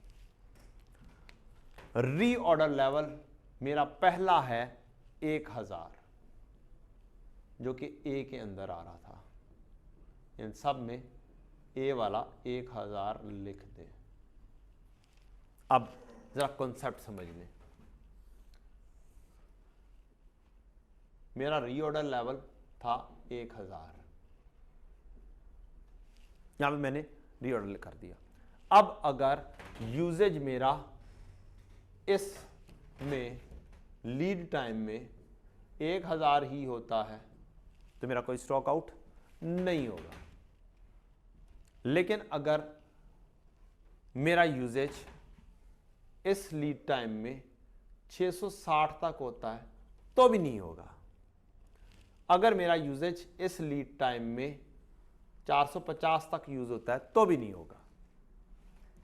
रीऑर्डर लेवल मेरा पहला है 1000, जो कि A के अंदर आ रहा था। इन सब में A वाला 1000 लिख दें। अब जरा कॉन्सेप्ट समझ लें। मेरा रीऑर्डर लेवल था 1000, यहां पे मैंने रीऑर्डर कर दिया। अब अगर यूजेज मेरा इस में लीड टाइम में 1000 ही होता है तो मेरा कोई स्टॉक आउट नहीं होगा। लेकिन अगर मेरा यूजेज इस लीड टाइम में 660 तक होता है तो भी नहीं होगा। अगर मेरा यूजेज इस लीड टाइम में 450 तक यूज होता है तो भी नहीं होगा।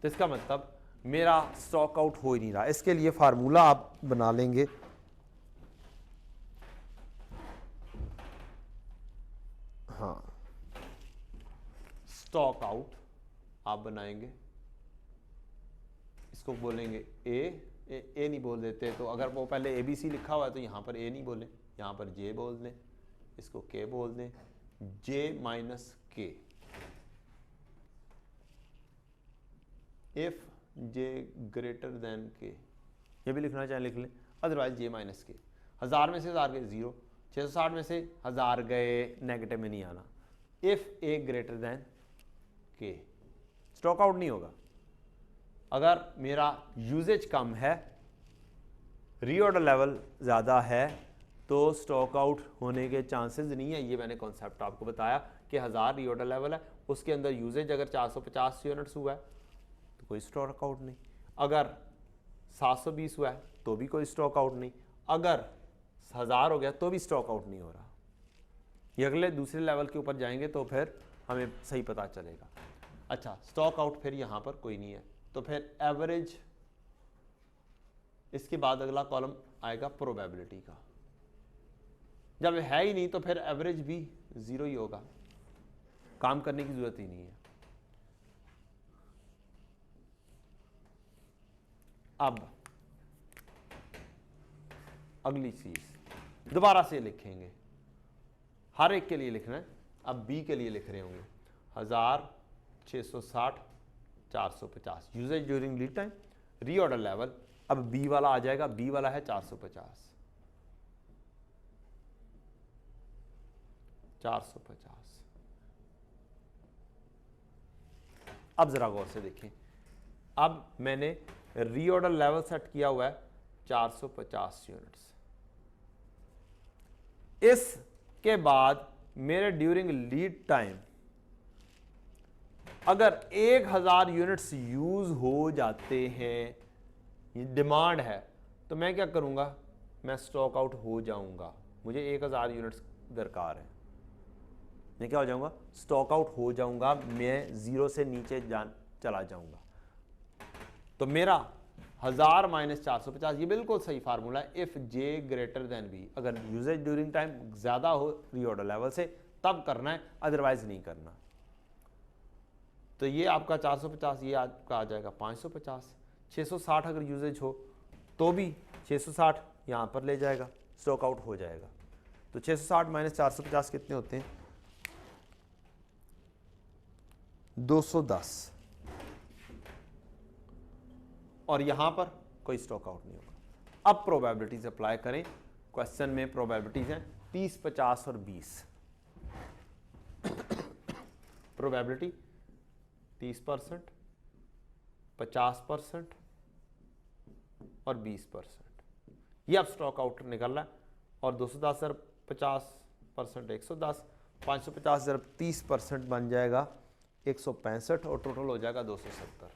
तो इसका मतलब मेरा स्टॉक आउट हो ही नहीं रहा। इसके लिए फार्मूला आप बना लेंगे, हाँ, स्टॉक आउट आप बनाएंगे, इसको बोलेंगे ए नहीं बोल देते तो अगर वो पहले ABC लिखा हुआ है तो यहां पर ए नहीं बोले, यहां पर जे बोल दें, इसको के बोल दें, जे माइनस के। इफ जे ग्रेटर देन के, ये भी लिखना चाहे लिख लें, अदरवाइज जे माइनस के। 1000 में से 1000 गए 0, 660 में से 1000 गए, नेगेटिव में नहीं आना। इफ ए ग्रेटर देन के, स्टॉक आउट नहीं होगा। अगर मेरा यूजेज कम है, रीऑर्डर लेवल ज़्यादा है, तो स्टॉक आउट होने के चांसेस नहीं है। ये मैंने कॉन्सेप्ट आपको बताया कि 1000 रीऑर्डर लेवल है, उसके अंदर यूजेज अगर 450 यूनिट्स हुआ है तो कोई स्टॉक आउट नहीं। अगर 720 हुआ है तो भी कोई स्टॉक आउट नहीं। अगर 1000 हो गया तो भी स्टॉक आउट नहीं हो रहा। ये अगले दूसरे लेवल के ऊपर जाएंगे तो फिर हमें सही पता चलेगा। अच्छा, स्टॉक आउट फिर यहाँ पर कोई नहीं है तो फिर एवरेज, इसके बाद अगला कॉलम आएगा प्रोबेबिलिटी का। जब है ही नहीं तो फिर एवरेज भी 0 ही होगा, काम करने की जरूरत ही नहीं है। अब अगली चीज दोबारा से लिखेंगे, हर एक के लिए लिखना है। अब बी के लिए लिख रहे होंगे 1000, 660, 450 usage during lead time, reorder level. अब बी वाला आ जाएगा, बी वाला है 450। 450। अब जरा गौर से देखें, अब मैंने रीऑर्डर लेवल सेट किया हुआ है 450 यूनिट्स। इसके बाद मेरे ड्यूरिंग लीड टाइम अगर 1000 यूनिट्स यूज हो जाते हैं, डिमांड है, तो मैं क्या करूंगा, मैं स्टॉक आउट हो जाऊंगा। मुझे 1000 यूनिट्स दरकार है, मैं क्या हो जाऊंगा, स्टॉक आउट हो जाऊंगा, मैं 0 से नीचे चला जाऊंगा। तो मेरा 1000 माइनस 450, ये बिल्कुल सही फार्मूला है। If J greater than B, अगर यूजेज ड्यूरिंग टाइम ज्यादा हो रीऑर्डर लेवल से तब करना है, अदरवाइज नहीं करना। तो ये आपका 450, ये आपका आ जाएगा 550। 660 अगर यूजेज हो तो भी 660 यहां पर ले जाएगा, स्टॉक आउट हो जाएगा। तो 660 माइनस 450 कितने होते हैं, 210। और यहां पर कोई स्टॉक आउट नहीं होगा। अब प्रोबेबिलिटीज अप्लाई करें। क्वेश्चन में प्रोबेबिलिटीज हैं 30, 50 और 20। प्रोबेबिलिटी 30%, 50% और 20%। ये अब स्टॉक आउट निकल रहा है। और 210 ज़रब 50% 110, 550 ज़रब 30% बन जाएगा 165 और टोटल हो जाएगा 270।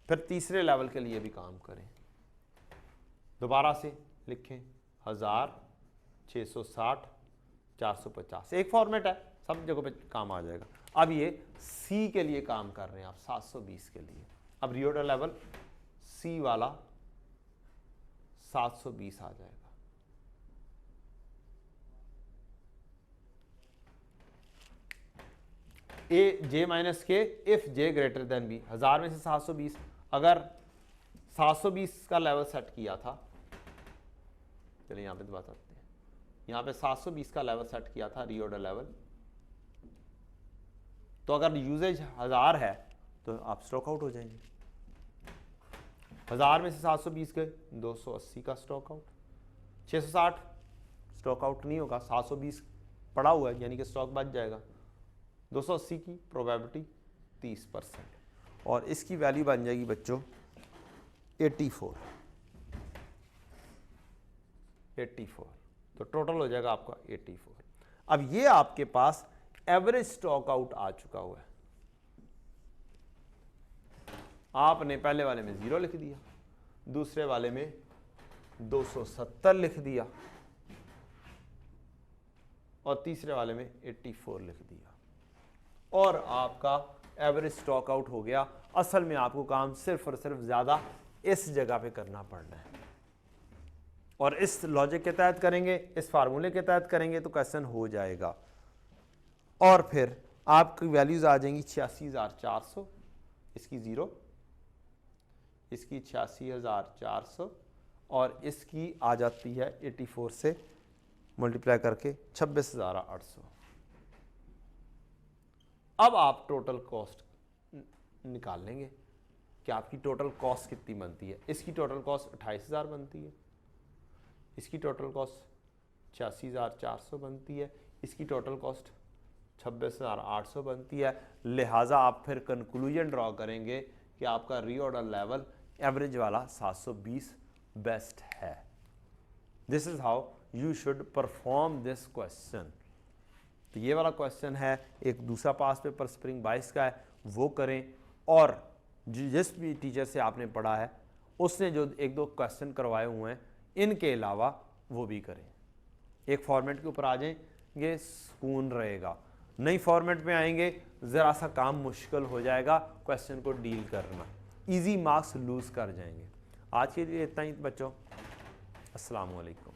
फिर तीसरे लेवल के लिए भी काम करें, दोबारा से लिखें 1000, 660, 450, एक फॉर्मेट है, सब जगह पे काम आ जाएगा। अब ये सी के लिए काम कर रहे हैं आप 720 के लिए। अब रीऑर्डर लेवल सी वाला 720 आ जाएगा। ए जे माइनस के if J greater than B, 1000 में से 720, अगर 720 का लेवल सेट किया था, चलिए यहां पे तो बात आते हैं, यहां पे 720 का लेवल सेट किया था रीऑर्डर लेवल, तो अगर यूजेज 1000 है तो आप स्टॉक आउट हो जाएंगे। 1000 में से 720 गए, 280 का स्टॉक आउट। 660 स्टॉक आउट नहीं होगा, 720 पड़ा हुआ है यानी कि स्टॉक बच जाएगा। 280 की प्रोबेबिलिटी 30% और इसकी वैल्यू बन जाएगी बच्चों 84। तो टोटल हो जाएगा आपका 84। अब ये आपके पास एवरेज स्टॉक आउट आ चुका हुआ है। आपने पहले वाले में 0 लिख दिया, दूसरे वाले में 270 लिख दिया और तीसरे वाले में 84 लिख दिया और आपका एवरेज स्टॉक आउट हो गया। असल में आपको काम सिर्फ और सिर्फ ज़्यादा इस जगह पे करना पड़ना है और इस लॉजिक के तहत करेंगे, इस फार्मूले के तहत करेंगे तो क्वेश्चन हो जाएगा। और फिर आपकी वैल्यूज आ जाएंगी 86,400, इसकी 0, इसकी 86,400 और इसकी आ जाती है 84 से मल्टीप्लाई करके 26,800। अब आप टोटल कॉस्ट निकाल लेंगे कि आपकी टोटल कॉस्ट कितनी बनती है। इसकी टोटल कॉस्ट 28,000 बनती है, इसकी टोटल कॉस्ट 86,400 बनती है, इसकी टोटल कॉस्ट 26,800 बनती है। लिहाजा आप फिर कंक्लूजन ड्रॉ करेंगे कि आपका रीऑर्डर लेवल एवरेज वाला 720 बेस्ट है। This is how you should perform this question. तो ये वाला क्वेश्चन है, एक दूसरा पास पेपर स्प्रिंग 22 का है, वो करें और जिस भी टीचर से आपने पढ़ा है उसने जो एक दो क्वेश्चन करवाए हुए हैं इनके अलावा वो भी करें। एक फॉर्मेट के ऊपर आ जाएंगे सुकून रहेगा, नई फॉर्मेट में आएंगे ज़रा सा काम मुश्किल हो जाएगा क्वेश्चन को डील करना, इजी मार्क्स लूज कर जाएंगे। आज के लिए इतना ही बच्चों, अस्सलाम वालेकुम।